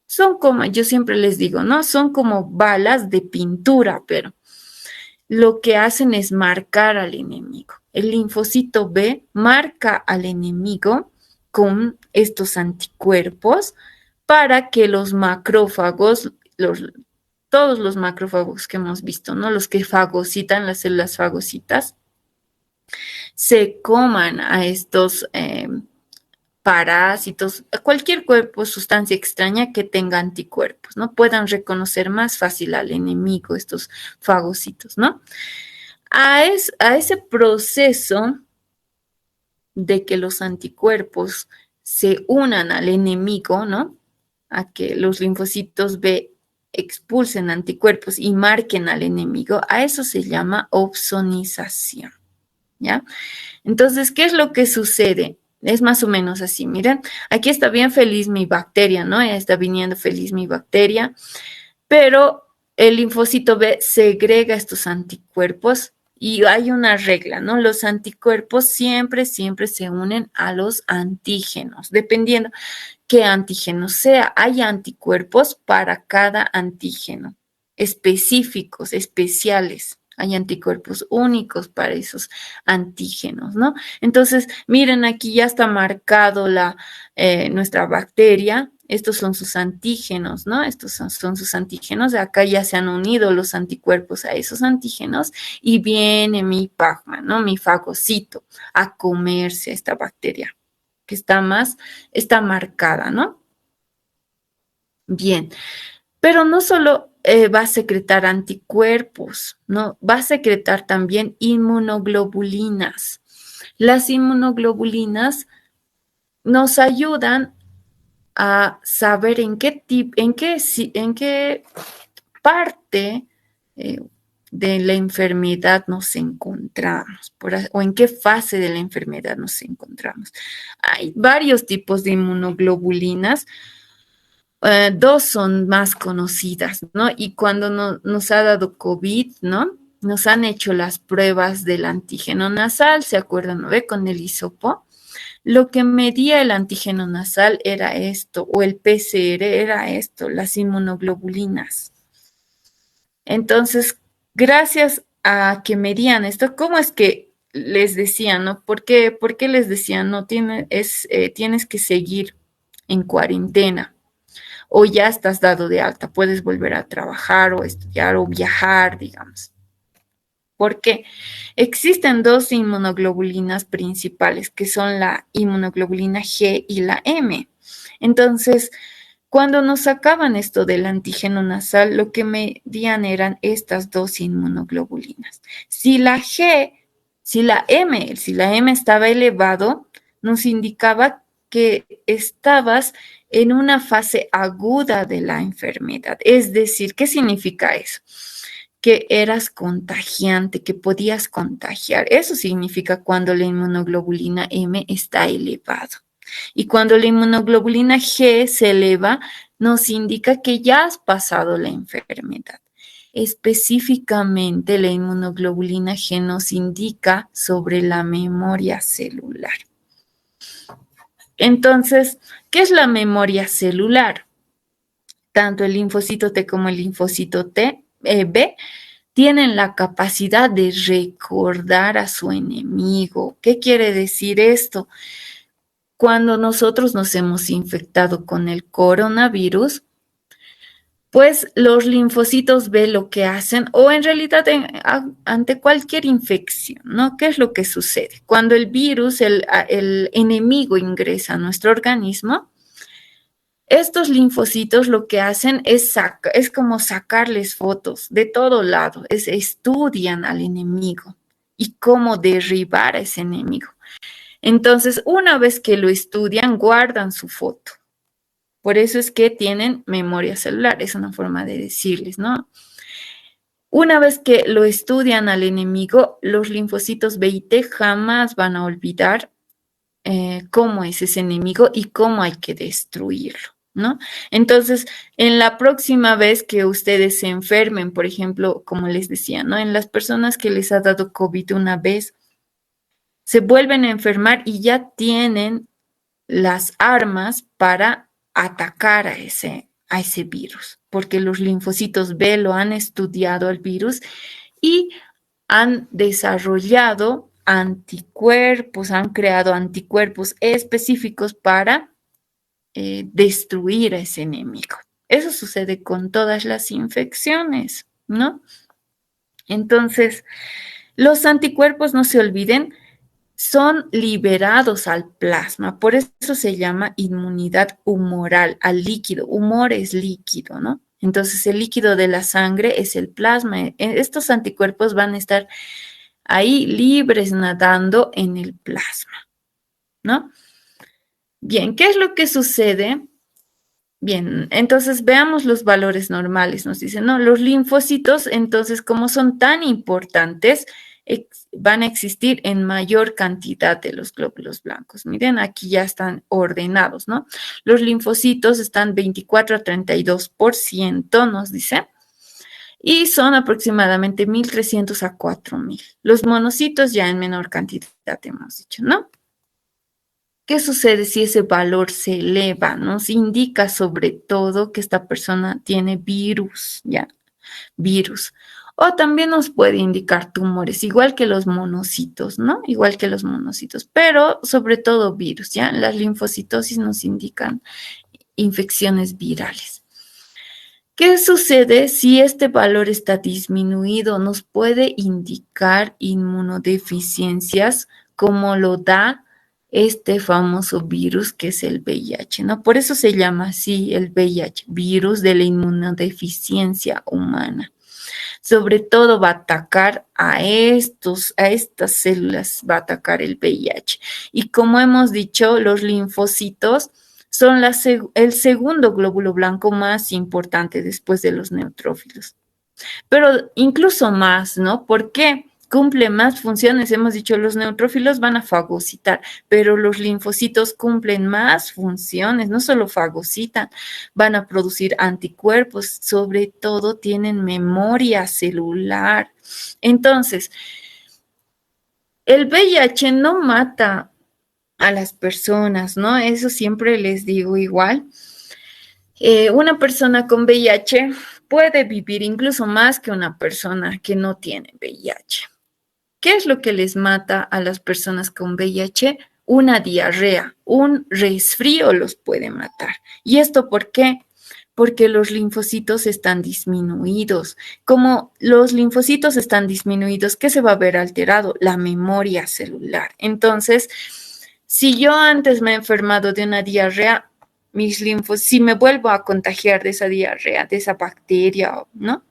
son como, yo siempre les digo, ¿no? Son como balas de pintura, pero lo que hacen es marcar al enemigo. El linfocito B marca al enemigo con estos anticuerpos para que los macrófagos, todos los macrófagos que hemos visto, ¿no? Los que fagocitan, las células fagocitas, se coman a estos parásitos, a cualquier cuerpo, sustancia extraña que tenga anticuerpos, ¿no? Puedan reconocer más fácil al enemigo estos fagocitos, ¿no? A ese proceso de que los anticuerpos se unan al enemigo, ¿no? A que los linfocitos B expulsen anticuerpos y marquen al enemigo, a eso se llama opsonización, ¿ya? Entonces, ¿qué es lo que sucede? Es más o menos así, miren, aquí está bien feliz mi bacteria, ¿no? Ya está viniendo feliz mi bacteria, pero el linfocito B segrega estos anticuerpos y hay una regla, ¿no? Los anticuerpos siempre, siempre se unen a los antígenos, dependiendo qué antígeno sea. Hay anticuerpos para cada antígeno, específicos, especiales. Hay anticuerpos únicos para esos antígenos, ¿no? Entonces, miren, aquí ya está marcado nuestra bacteria. Estos son sus antígenos, ¿no? Estos son sus antígenos. Acá ya se han unido los anticuerpos a esos antígenos y viene mi plasma, ¿no? Mi fagocito a comerse a esta bacteria que está marcada, ¿no? Bien, pero no solo va a secretar anticuerpos, ¿no? Va a secretar también inmunoglobulinas. Las inmunoglobulinas nos ayudan a saber en qué parte de la enfermedad nos encontramos, o en qué fase de la enfermedad nos encontramos. Hay varios tipos de inmunoglobulinas. Dos son más conocidas, ¿no? Y cuando nos ha dado COVID, ¿no? Nos han hecho las pruebas del antígeno nasal, ¿se acuerdan, no ve? Con el hisopo. Lo que medía el antígeno nasal era esto, o el PCR era esto, las inmunoglobulinas. Entonces, gracias a que medían esto, ¿cómo es que les decían, no? ¿Por qué les decían, no, tienes que seguir en cuarentena? O ya estás dado de alta, puedes volver a trabajar o estudiar o viajar, digamos. Porque existen dos inmunoglobulinas principales, que son la inmunoglobulina G y la M. Entonces, cuando nos sacaban esto del antígeno nasal, lo que medían eran estas dos inmunoglobulinas. Si la M estaba elevado, nos indicaba que estabas en una fase aguda de la enfermedad. Es decir, ¿qué significa eso? Que eras contagiante, que podías contagiar. Eso significa cuando la inmunoglobulina M está elevado. Y cuando la inmunoglobulina G se eleva, nos indica que ya has pasado la enfermedad. Específicamente, la inmunoglobulina G nos indica sobre la memoria celular. Entonces, ¿qué es la memoria celular? Tanto el linfocito T como el linfocito B tienen la capacidad de recordar a su enemigo. ¿Qué quiere decir esto? Cuando nosotros nos hemos infectado con el coronavirus, pues los linfocitos B lo que hacen, o en realidad ante cualquier infección, ¿no? ¿Qué es lo que sucede? Cuando el virus, el enemigo ingresa a nuestro organismo, estos linfocitos lo que hacen es como sacarles fotos de todo lado, estudian al enemigo y cómo derribar a ese enemigo. Entonces, una vez que lo estudian, guardan su foto. Por eso es que tienen memoria celular, es una forma de decirles, ¿no? Una vez que lo estudian al enemigo, los linfocitos B y T jamás van a olvidar cómo es ese enemigo y cómo hay que destruirlo, ¿no? Entonces, en la próxima vez que ustedes se enfermen, por ejemplo, como les decía, ¿no? En las personas que les ha dado COVID una vez, se vuelven a enfermar y ya tienen las armas para atacar a ese virus, porque los linfocitos B lo han estudiado al virus y han desarrollado anticuerpos, han creado anticuerpos específicos para destruir a ese enemigo. Eso sucede con todas las infecciones, ¿no? Entonces, los anticuerpos, no se olviden, son liberados al plasma, por eso se llama inmunidad humoral, al líquido. Humor es líquido, ¿no? Entonces el líquido de la sangre es el plasma. Estos anticuerpos van a estar ahí libres nadando en el plasma, ¿no? Bien, ¿qué es lo que sucede? Bien, entonces veamos los valores normales. Nos dicen, no, los linfocitos, entonces, como son tan importantes, van a existir en mayor cantidad de los glóbulos blancos. Miren, aquí ya están ordenados, ¿no? Los linfocitos están 24 a 32%, nos dice, y son aproximadamente 1.300 a 4.000. Los monocitos ya en menor cantidad, hemos dicho, ¿no? ¿Qué sucede si ese valor se eleva? Nos indica sobre todo que esta persona tiene virus, ¿ya? Virus. O también nos puede indicar tumores, igual que los monocitos, ¿no? Igual que los monocitos, pero sobre todo virus, ¿ya? Las linfocitosis nos indican infecciones virales. ¿Qué sucede si este valor está disminuido? Nos puede indicar inmunodeficiencias, como lo da este famoso virus que es el VIH, ¿no? Por eso se llama así el VIH, virus de la inmunodeficiencia humana. Sobre todo va a atacar a estas células, va a atacar el VIH. Y como hemos dicho, los linfocitos son el segundo glóbulo blanco más importante después de los neutrófilos. Pero incluso más, ¿no? ¿Por qué? Cumple más funciones. Hemos dicho, los neutrófilos van a fagocitar, pero los linfocitos cumplen más funciones, no solo fagocitan, van a producir anticuerpos, sobre todo tienen memoria celular. Entonces, el VIH no mata a las personas, ¿no? Eso siempre les digo igual. Una persona con VIH puede vivir incluso más que una persona que no tiene VIH. ¿Qué es lo que les mata a las personas con VIH? Una diarrea, un resfrío los puede matar. ¿Y esto por qué? Porque los linfocitos están disminuidos. Como los linfocitos están disminuidos, ¿qué se va a ver alterado? La memoria celular. Entonces, si yo antes me he enfermado de una diarrea, si me vuelvo a contagiar de esa diarrea, de esa bacteria, ¿no?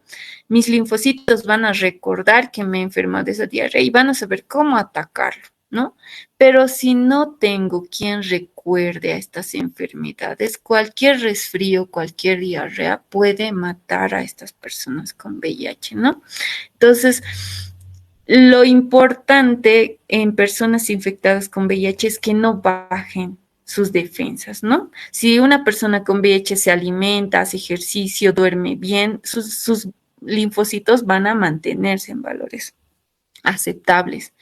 Mis linfocitos van a recordar que me he enfermado de esa diarrea y van a saber cómo atacarlo, ¿no? Pero si no tengo quien recuerde recuerde a estas enfermedades. Cualquier resfrío, cualquier diarrea puede matar a estas personas con VIH, ¿no? Entonces, lo importante en personas infectadas con VIH es que no bajen sus defensas, ¿no? Si una persona con VIH se alimenta, hace ejercicio, duerme bien, sus linfocitos van a mantenerse en valores aceptables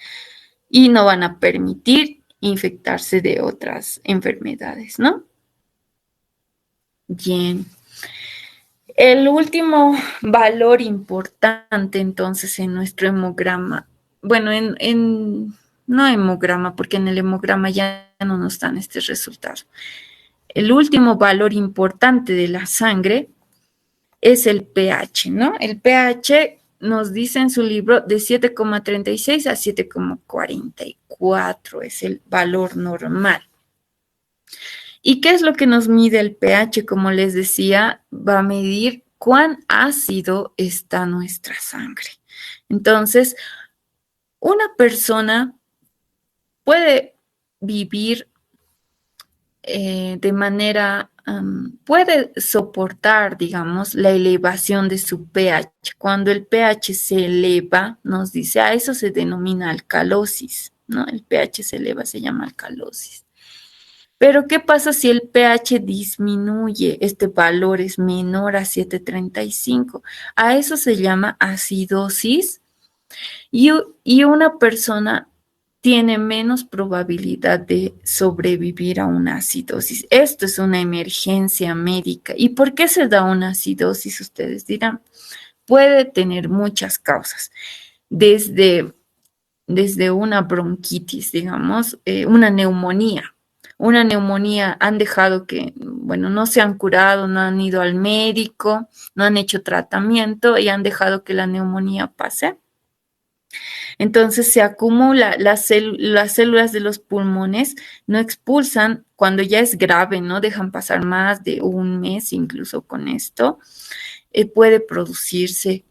y no van a permitir infectarse de otras enfermedades, ¿no? Bien. El último valor importante entonces en nuestro hemograma, bueno, no hemograma, porque en el hemograma ya no nos dan este resultado. El último valor importante de la sangre es el pH, ¿no? El pH nos dice en su libro de 7,36 a 7,44 es el valor normal. ¿Y qué es lo que nos mide el pH? Como les decía, va a medir cuán ácido está nuestra sangre. Entonces, una persona puede vivir de manera, puede soportar, digamos, la elevación de su pH. Cuando el pH se eleva, nos dice, a eso se denomina alcalosis, ¿no? El pH se eleva, se llama alcalosis. Pero, ¿qué pasa si el pH disminuye? Este valor es menor a 7,35. A eso se llama acidosis y una persona tiene menos probabilidad de sobrevivir a una acidosis. Esto es una emergencia médica. ¿Y por qué se da una acidosis? Ustedes dirán, puede tener muchas causas, desde una bronquitis, digamos, una neumonía. Una neumonía han dejado que, bueno, no se han curado, no han ido al médico, no han hecho tratamiento y han dejado que la neumonía pase. Entonces se acumula, las células de los pulmones no expulsan cuando ya es grave, ¿no? Dejan pasar más de un mes incluso con esto. Puede producirse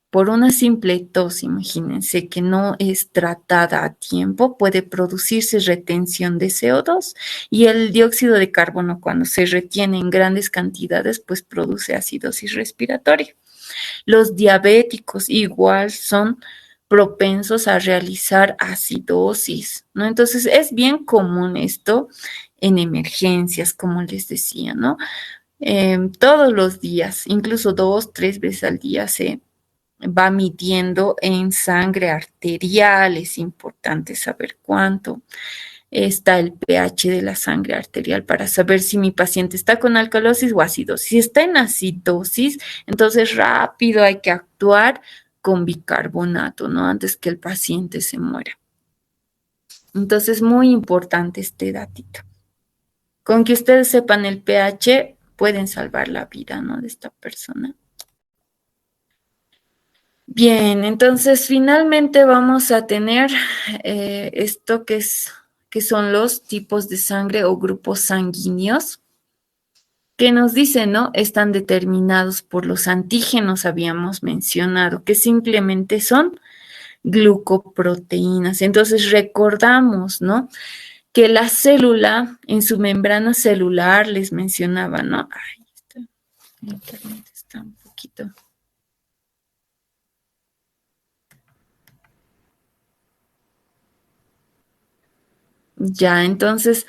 por una simple tos, imagínense, que no es tratada a tiempo, puede producirse retención de CO2 y el dióxido de carbono cuando se retiene en grandes cantidades, pues produce acidosis respiratoria. Los diabéticos igual son propensos a realizar acidosis, ¿no? Entonces es bien común esto en emergencias, como les decía, ¿no? Todos los días, incluso 2, 3 veces al día se va midiendo en sangre arterial, es importante saber cuánto está el pH de la sangre arterial para saber si mi paciente está con alcalosis o acidosis. Si está en acidosis, entonces rápido hay que actuar con bicarbonato, ¿no? Antes que el paciente se muera. Entonces, muy importante este datito. Con que ustedes sepan el pH, pueden salvar la vida, ¿no? De esta persona. Bien, entonces finalmente vamos a tener esto que son los tipos de sangre o grupos sanguíneos que nos dicen, ¿no? Están determinados por los antígenos, habíamos mencionado, que simplemente son glucoproteínas. Entonces recordamos, ¿no? Que la célula en su membrana celular les mencionaba, ¿no? Ay, el internet está un poquito. Ya, entonces,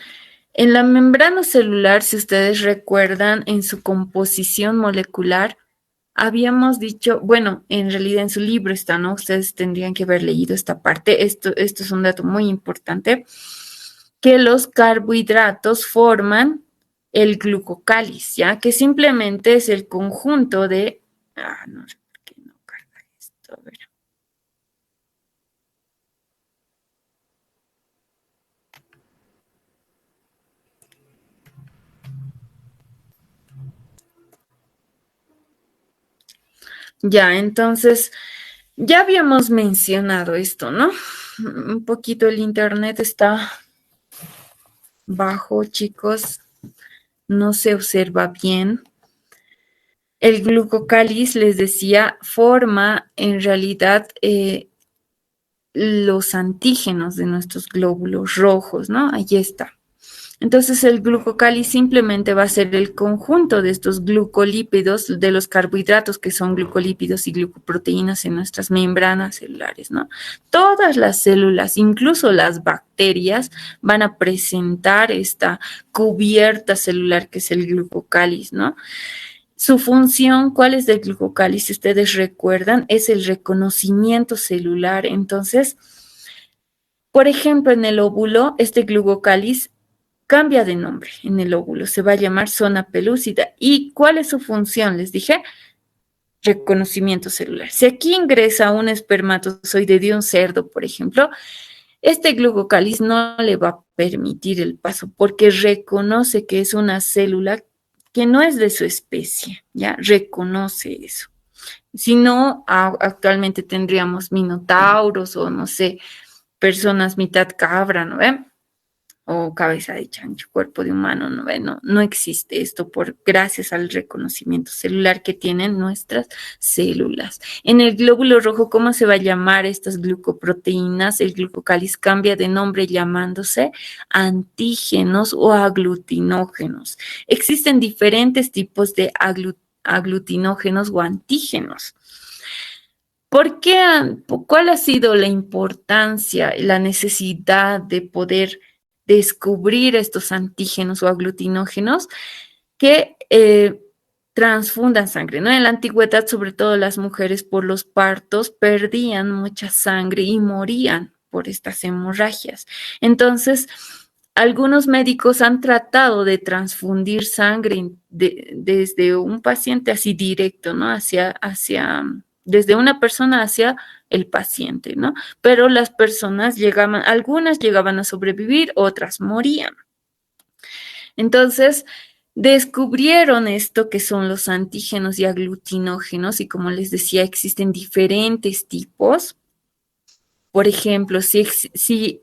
en la membrana celular, si ustedes recuerdan, en su composición molecular, habíamos dicho, bueno, en realidad en su libro está, ¿no? Ustedes tendrían que haber leído esta parte. Esto es un dato muy importante, que los carbohidratos forman el glucocáliz, ¿ya? Que simplemente es el conjunto de... no sé por qué no carga esto, a ver. Ya, entonces, ya habíamos mencionado esto, ¿no? Un poquito el internet está bajo, chicos, no se observa bien. El glucocáliz, les decía, forma en realidad los antígenos de nuestros glóbulos rojos, ¿no? Ahí está. Entonces el glucocáliz simplemente va a ser el conjunto de estos glucolípidos, de los carbohidratos que son glucolípidos y glucoproteínas en nuestras membranas celulares, ¿no? Todas las células, incluso las bacterias, van a presentar esta cubierta celular que es el glucocáliz, ¿no? Su función, ¿cuál es del glucocáliz? Si ustedes recuerdan, es el reconocimiento celular. Entonces, por ejemplo, en el óvulo, este glucocáliz cambia de nombre en el óvulo, se va a llamar zona pelúcida. ¿Y cuál es su función? Les dije, reconocimiento celular. Si aquí ingresa un espermatozoide de un cerdo, por ejemplo, este glucocáliz no le va a permitir el paso porque reconoce que es una célula que no es de su especie, ¿ya? Reconoce eso. Si no, actualmente tendríamos minotauros o no sé, personas mitad cabra, ¿no ven? O cabeza de chancho, cuerpo de humano, ¿no ven? No, no existe esto gracias al reconocimiento celular que tienen nuestras células. En el glóbulo rojo, ¿cómo se va a llamar estas glucoproteínas? El glucocáliz cambia de nombre llamándose antígenos o aglutinógenos. Existen diferentes tipos de aglutinógenos o antígenos. ¿Por qué? ¿Cuál ha sido la importancia y la necesidad de poder descubrir estos antígenos o aglutinógenos que transfundan sangre, ¿no? En la antigüedad, sobre todo las mujeres por los partos perdían mucha sangre y morían por estas hemorragias. Entonces, algunos médicos han tratado de transfundir sangre desde un paciente así directo, ¿no? Desde una persona hacia el paciente, ¿no? Pero las personas llegaban, algunas llegaban a sobrevivir, otras morían. Entonces, descubrieron esto que son los antígenos y aglutinógenos y como les decía, existen diferentes tipos. Por ejemplo, si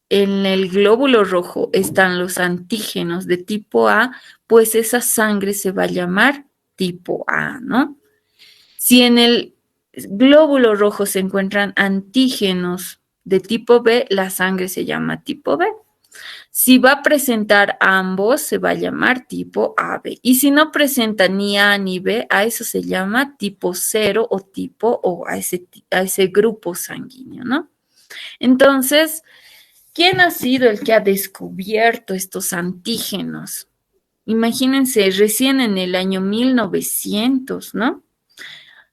en el glóbulo rojo están los antígenos de tipo A, pues esa sangre se va a llamar tipo A, ¿no? Si en el glóbulo rojo se encuentran antígenos de tipo B, la sangre se llama tipo B. Si va a presentar ambos, se va a llamar tipo AB. Y si no presenta ni A ni B, a eso se llama tipo 0 o tipo O, a ese grupo sanguíneo, ¿no? Entonces, ¿quién ha sido el que ha descubierto estos antígenos? Imagínense, recién en el año 1900, ¿no?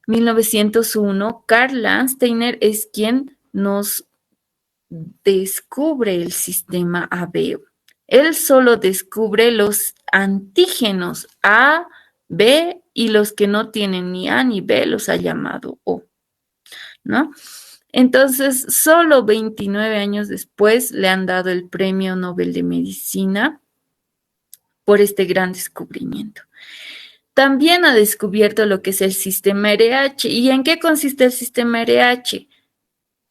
1901, Karl Landsteiner es quien nos descubre el sistema AB. Él solo descubre los antígenos A, B y los que no tienen ni A ni B los ha llamado O, ¿no? Entonces, solo 29 años después le han dado el Premio Nobel de Medicina por este gran descubrimiento. También ha descubierto lo que es el sistema RH. ¿Y en qué consiste el sistema RH?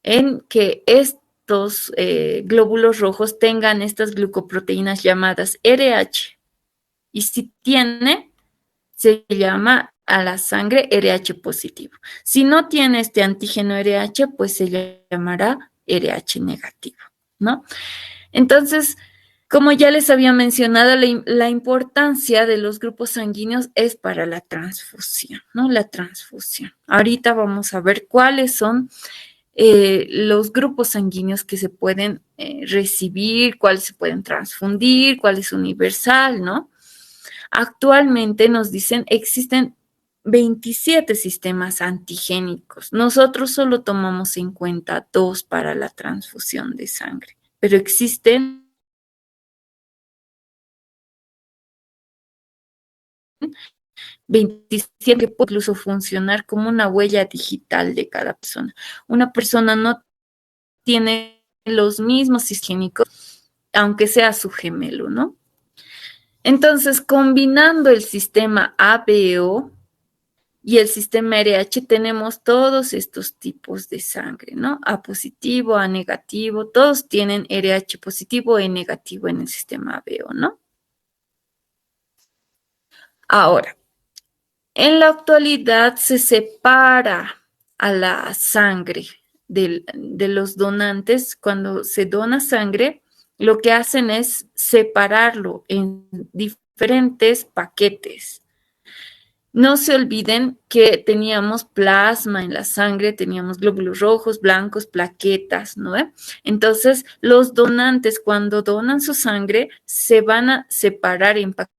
En que estos glóbulos rojos tengan estas glucoproteínas llamadas RH. Y si tiene, se llama a la sangre RH positivo. Si no tiene este antígeno RH, pues se llamará RH negativo, ¿no? Entonces, como ya les había mencionado, la importancia de los grupos sanguíneos es para la transfusión, ¿no? La transfusión. Ahorita vamos a ver cuáles son los grupos sanguíneos que se pueden recibir, cuáles se pueden transfundir, cuál es universal, ¿no? Actualmente nos dicen existen 27 sistemas antigénicos. Nosotros solo tomamos en cuenta 2 para la transfusión de sangre, pero existen 27 que pueden incluso funcionar como una huella digital de cada persona. Una persona no tiene los mismos higiénicos, aunque sea su gemelo, ¿no? Entonces, combinando el sistema ABO y el sistema RH, tenemos todos estos tipos de sangre, ¿no? A positivo, A negativo, todos tienen RH positivo e negativo en el sistema ABO, ¿no? Ahora, en la actualidad se separa a la sangre de los donantes. Cuando se dona sangre, lo que hacen es separarlo en diferentes paquetes. No se olviden que teníamos plasma en la sangre, teníamos glóbulos rojos, blancos, plaquetas, ¿no? Entonces, los donantes cuando donan su sangre se van a separar en paquetes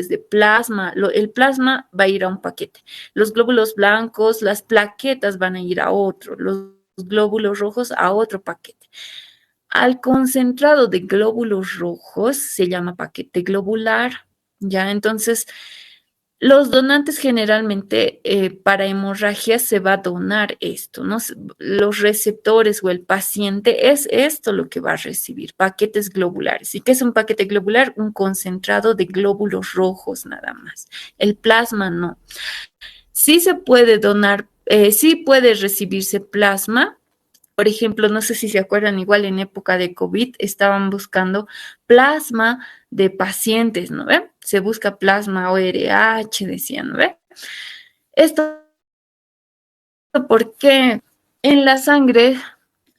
de plasma. El plasma va a ir a un paquete. Los glóbulos blancos, las plaquetas van a ir a otro. Los glóbulos rojos a otro paquete. Al concentrado de glóbulos rojos se llama paquete globular, ¿ya? Entonces, los donantes generalmente para hemorragia se va a donar esto, ¿no? Los receptores o el paciente es esto lo que va a recibir, paquetes globulares. ¿Y qué es un paquete globular? Un concentrado de glóbulos rojos nada más. El plasma no. Sí se puede donar, sí puede recibirse plasma. Por ejemplo, no sé si se acuerdan, igual en época de COVID estaban buscando plasma de pacientes, ¿no ve? Se busca plasma ORH, decían, ¿no ve? Esto porque en la sangre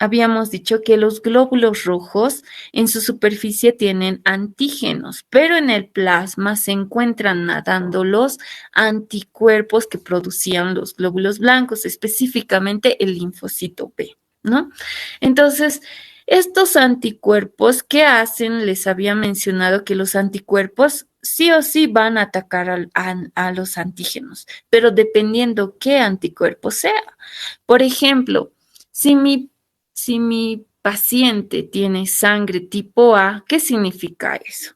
habíamos dicho que los glóbulos rojos en su superficie tienen antígenos, pero en el plasma se encuentran nadando los anticuerpos que producían los glóbulos blancos, específicamente el linfocito B, ¿no? Entonces, estos anticuerpos, ¿qué hacen? Les había mencionado que los anticuerpos sí o sí van a atacar a los antígenos, pero dependiendo qué anticuerpo sea. Por ejemplo, si mi paciente tiene sangre tipo A, ¿qué significa eso?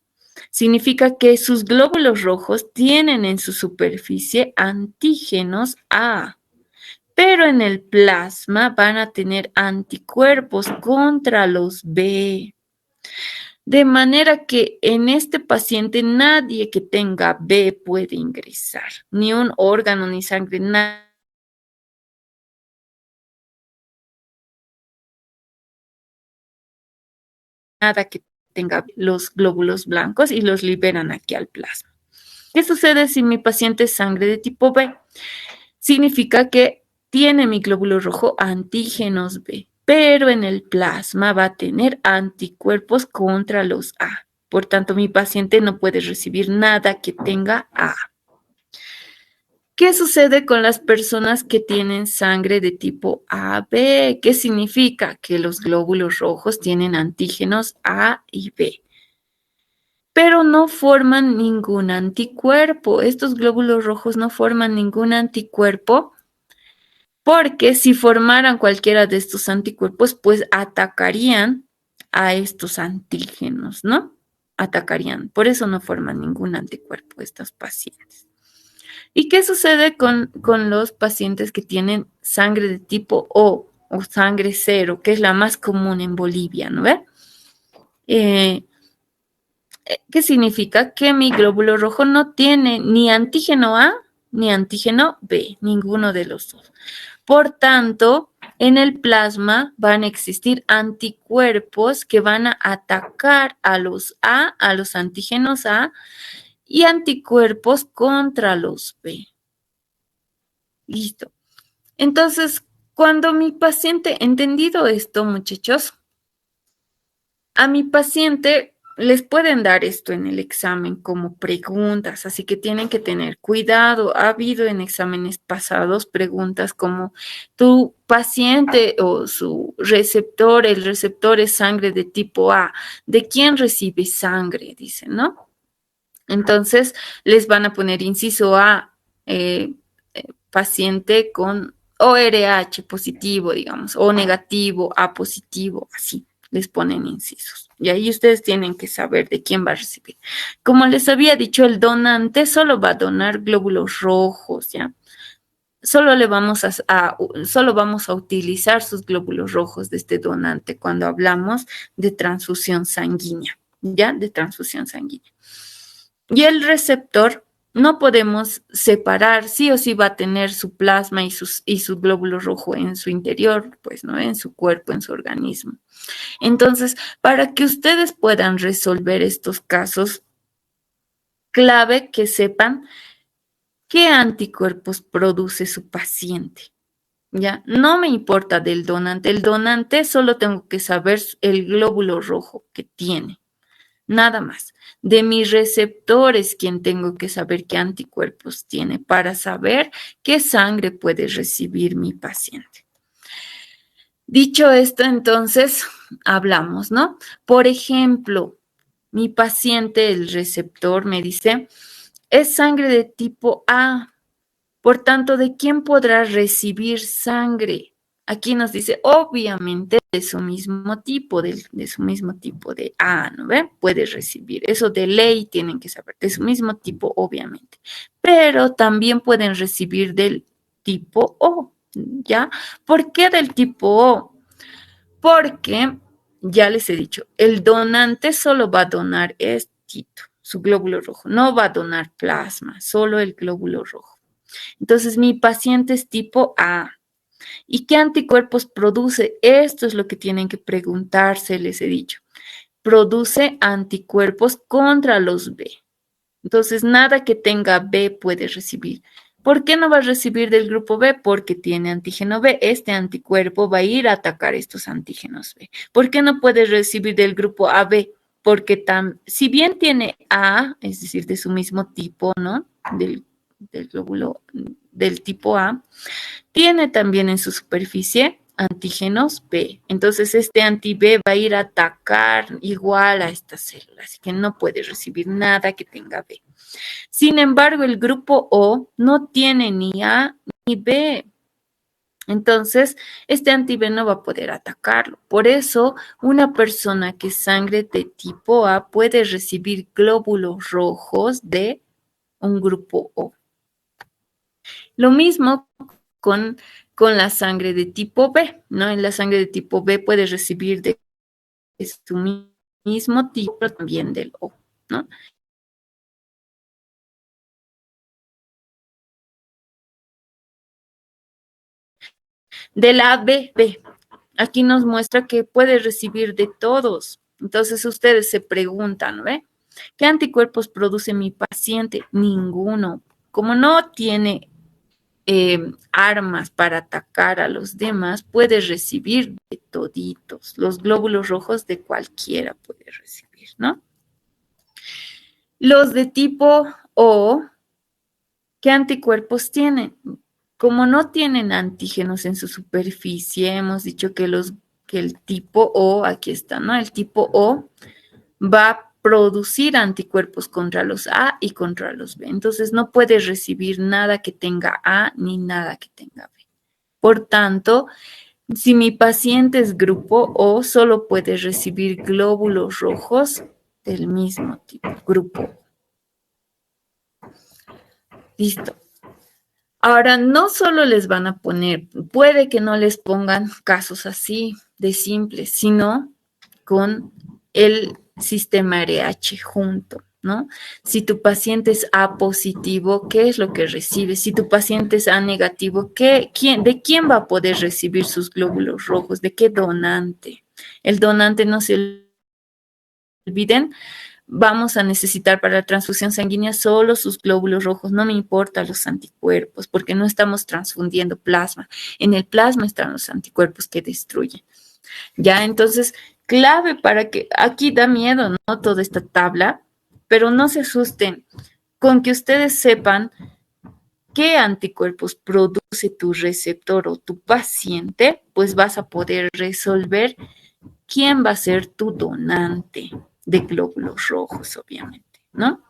Significa que sus glóbulos rojos tienen en su superficie antígenos A, pero en el plasma van a tener anticuerpos contra los B. De manera que en este paciente nadie que tenga B puede ingresar, ni un órgano, ni sangre, nada que tenga los glóbulos blancos y los liberan aquí al plasma. ¿Qué sucede si mi paciente es sangre de tipo B? Significa que tiene mi glóbulo rojo antígenos B, pero en el plasma va a tener anticuerpos contra los A. Por tanto, mi paciente no puede recibir nada que tenga A. ¿Qué sucede con las personas que tienen sangre de tipo AB? ¿Qué significa? Que los glóbulos rojos tienen antígenos A y B, pero no forman ningún anticuerpo. Estos glóbulos rojos no forman ningún anticuerpo porque si formaran cualquiera de estos anticuerpos, pues atacarían a estos antígenos, ¿no? Atacarían. Por eso no forman ningún anticuerpo estos pacientes. ¿Y qué sucede con los pacientes que tienen sangre de tipo O sangre cero, que es la más común en Bolivia, ¿no ve? ¿Qué significa? Que mi glóbulo rojo no tiene ni antígeno A ni antígeno B, ninguno de los dos. Por tanto, en el plasma van a existir anticuerpos que van a atacar a los antígenos A, y anticuerpos contra los B. Listo. Entonces, cuando mi paciente, entendido esto, muchachos, a mi paciente les pueden dar esto en el examen como preguntas, así que tienen que tener cuidado. Ha habido en exámenes pasados preguntas como tu paciente o su receptor, el receptor es sangre de tipo A, ¿de quién recibe sangre? Dicen, ¿no? Entonces les van a poner inciso A, paciente con ORH positivo, digamos, o negativo, A positivo, así les ponen incisos. Y ahí ustedes tienen que saber de quién va a recibir. Como les había dicho, el donante solo va a donar glóbulos rojos, ¿ya? Solo vamos a utilizar sus glóbulos rojos de este donante cuando hablamos de transfusión sanguínea, ¿ya? De transfusión sanguínea. Y el receptor no podemos separar, sí o sí va a tener su plasma y su glóbulo rojo en su interior, pues, ¿no? En su cuerpo, en su organismo. Entonces, para que ustedes puedan resolver estos casos, clave que sepan qué anticuerpos produce su paciente. Ya, no me importa del donante. El donante solo tengo que saber el glóbulo rojo que tiene, nada más. De mis receptores, quien tengo que saber qué anticuerpos tiene para saber qué sangre puede recibir mi paciente. Dicho esto, entonces, hablamos, ¿no? Por ejemplo, mi paciente, el receptor, me dice, es sangre de tipo A. Por tanto, ¿de quién podrá recibir sangre? Aquí nos dice, obviamente, de su mismo tipo, de su mismo tipo de A, ¿no ve? Puede recibir. Eso de ley tienen que saber, de su mismo tipo, obviamente. Pero también pueden recibir del tipo O, ¿ya? ¿Por qué del tipo O? Porque, ya les he dicho, el donante solo va a donar estito, su glóbulo rojo, no va a donar plasma, solo el glóbulo rojo. Entonces, mi paciente es tipo A. ¿Y qué anticuerpos produce? Esto es lo que tienen que preguntarse, les he dicho. Produce anticuerpos contra los B. Entonces, nada que tenga B puede recibir. ¿Por qué no va a recibir del grupo B? Porque tiene antígeno B. Este anticuerpo va a ir a atacar estos antígenos B. ¿Por qué no puede recibir del grupo AB? Porque si bien tiene A, es decir, de su mismo tipo, ¿no? Del glóbulo del tipo A, tiene también en su superficie antígenos B. Entonces, este anti-B va a ir a atacar igual a esta célula, así que no puede recibir nada que tenga B. Sin embargo, el grupo O no tiene ni A ni B. Entonces, este anti-B no va a poder atacarlo. Por eso, una persona que sangre de tipo A puede recibir glóbulos rojos de un grupo O. Lo mismo con la sangre de tipo B, ¿no? En la sangre de tipo B puede recibir de su mismo tipo, pero también del O, ¿no? De la AB, aquí nos muestra que puede recibir de todos. Entonces ustedes se preguntan, ¿ve? ¿Qué anticuerpos produce mi paciente? Ninguno. Como no tiene armas para atacar a los demás, puede recibir de toditos. Los glóbulos rojos de cualquiera puede recibir, ¿no? Los de tipo O, ¿qué anticuerpos tienen? Como no tienen antígenos en su superficie, hemos dicho que el tipo O, aquí está, ¿no? El tipo O va a producir anticuerpos contra los A y contra los B. Entonces no puede recibir nada que tenga A ni nada que tenga B. Por tanto, si mi paciente es grupo O, solo puede recibir glóbulos rojos del mismo tipo, grupo O. Listo. Ahora, no solo les van a poner, puede que no les pongan casos así de simples, sino con el sistema RH junto, ¿no? Si tu paciente es A positivo, ¿qué es lo que recibe? Si tu paciente es A negativo, ¿de quién va a poder recibir sus glóbulos rojos? ¿De qué donante? El donante, no se olviden, vamos a necesitar para la transfusión sanguínea solo sus glóbulos rojos, no me importan los anticuerpos, porque no estamos transfundiendo plasma. En el plasma están los anticuerpos que destruyen. Ya, entonces, clave para que, aquí da miedo, ¿no? Toda esta tabla, pero no se asusten con que ustedes sepan qué anticuerpos produce tu receptor o tu paciente, pues vas a poder resolver quién va a ser tu donante de glóbulos rojos, obviamente, ¿no?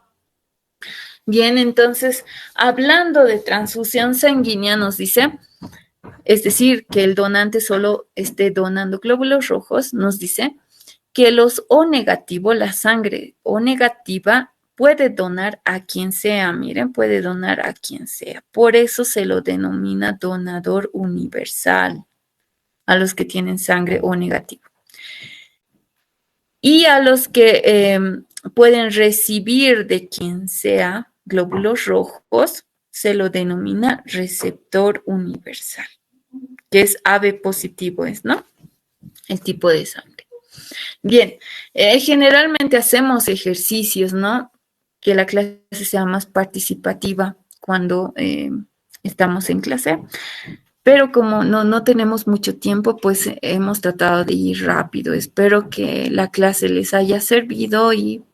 Bien, entonces, hablando de transfusión sanguínea, nos dice, es decir, que el donante solo esté donando glóbulos rojos, nos dice que los O negativo, la sangre O negativa, puede donar a quien sea, miren, puede donar a quien sea. Por eso se lo denomina donador universal a los que tienen sangre O negativo. Y a los que pueden recibir de quien sea glóbulos rojos, se lo denomina receptor universal, que es AB positivo, ¿no? El tipo de sangre. Bien, generalmente hacemos ejercicios, ¿no? Que la clase sea más participativa cuando estamos en clase. pero como no tenemos mucho tiempo, pues hemos tratado de ir rápido. Espero que la clase les haya servido y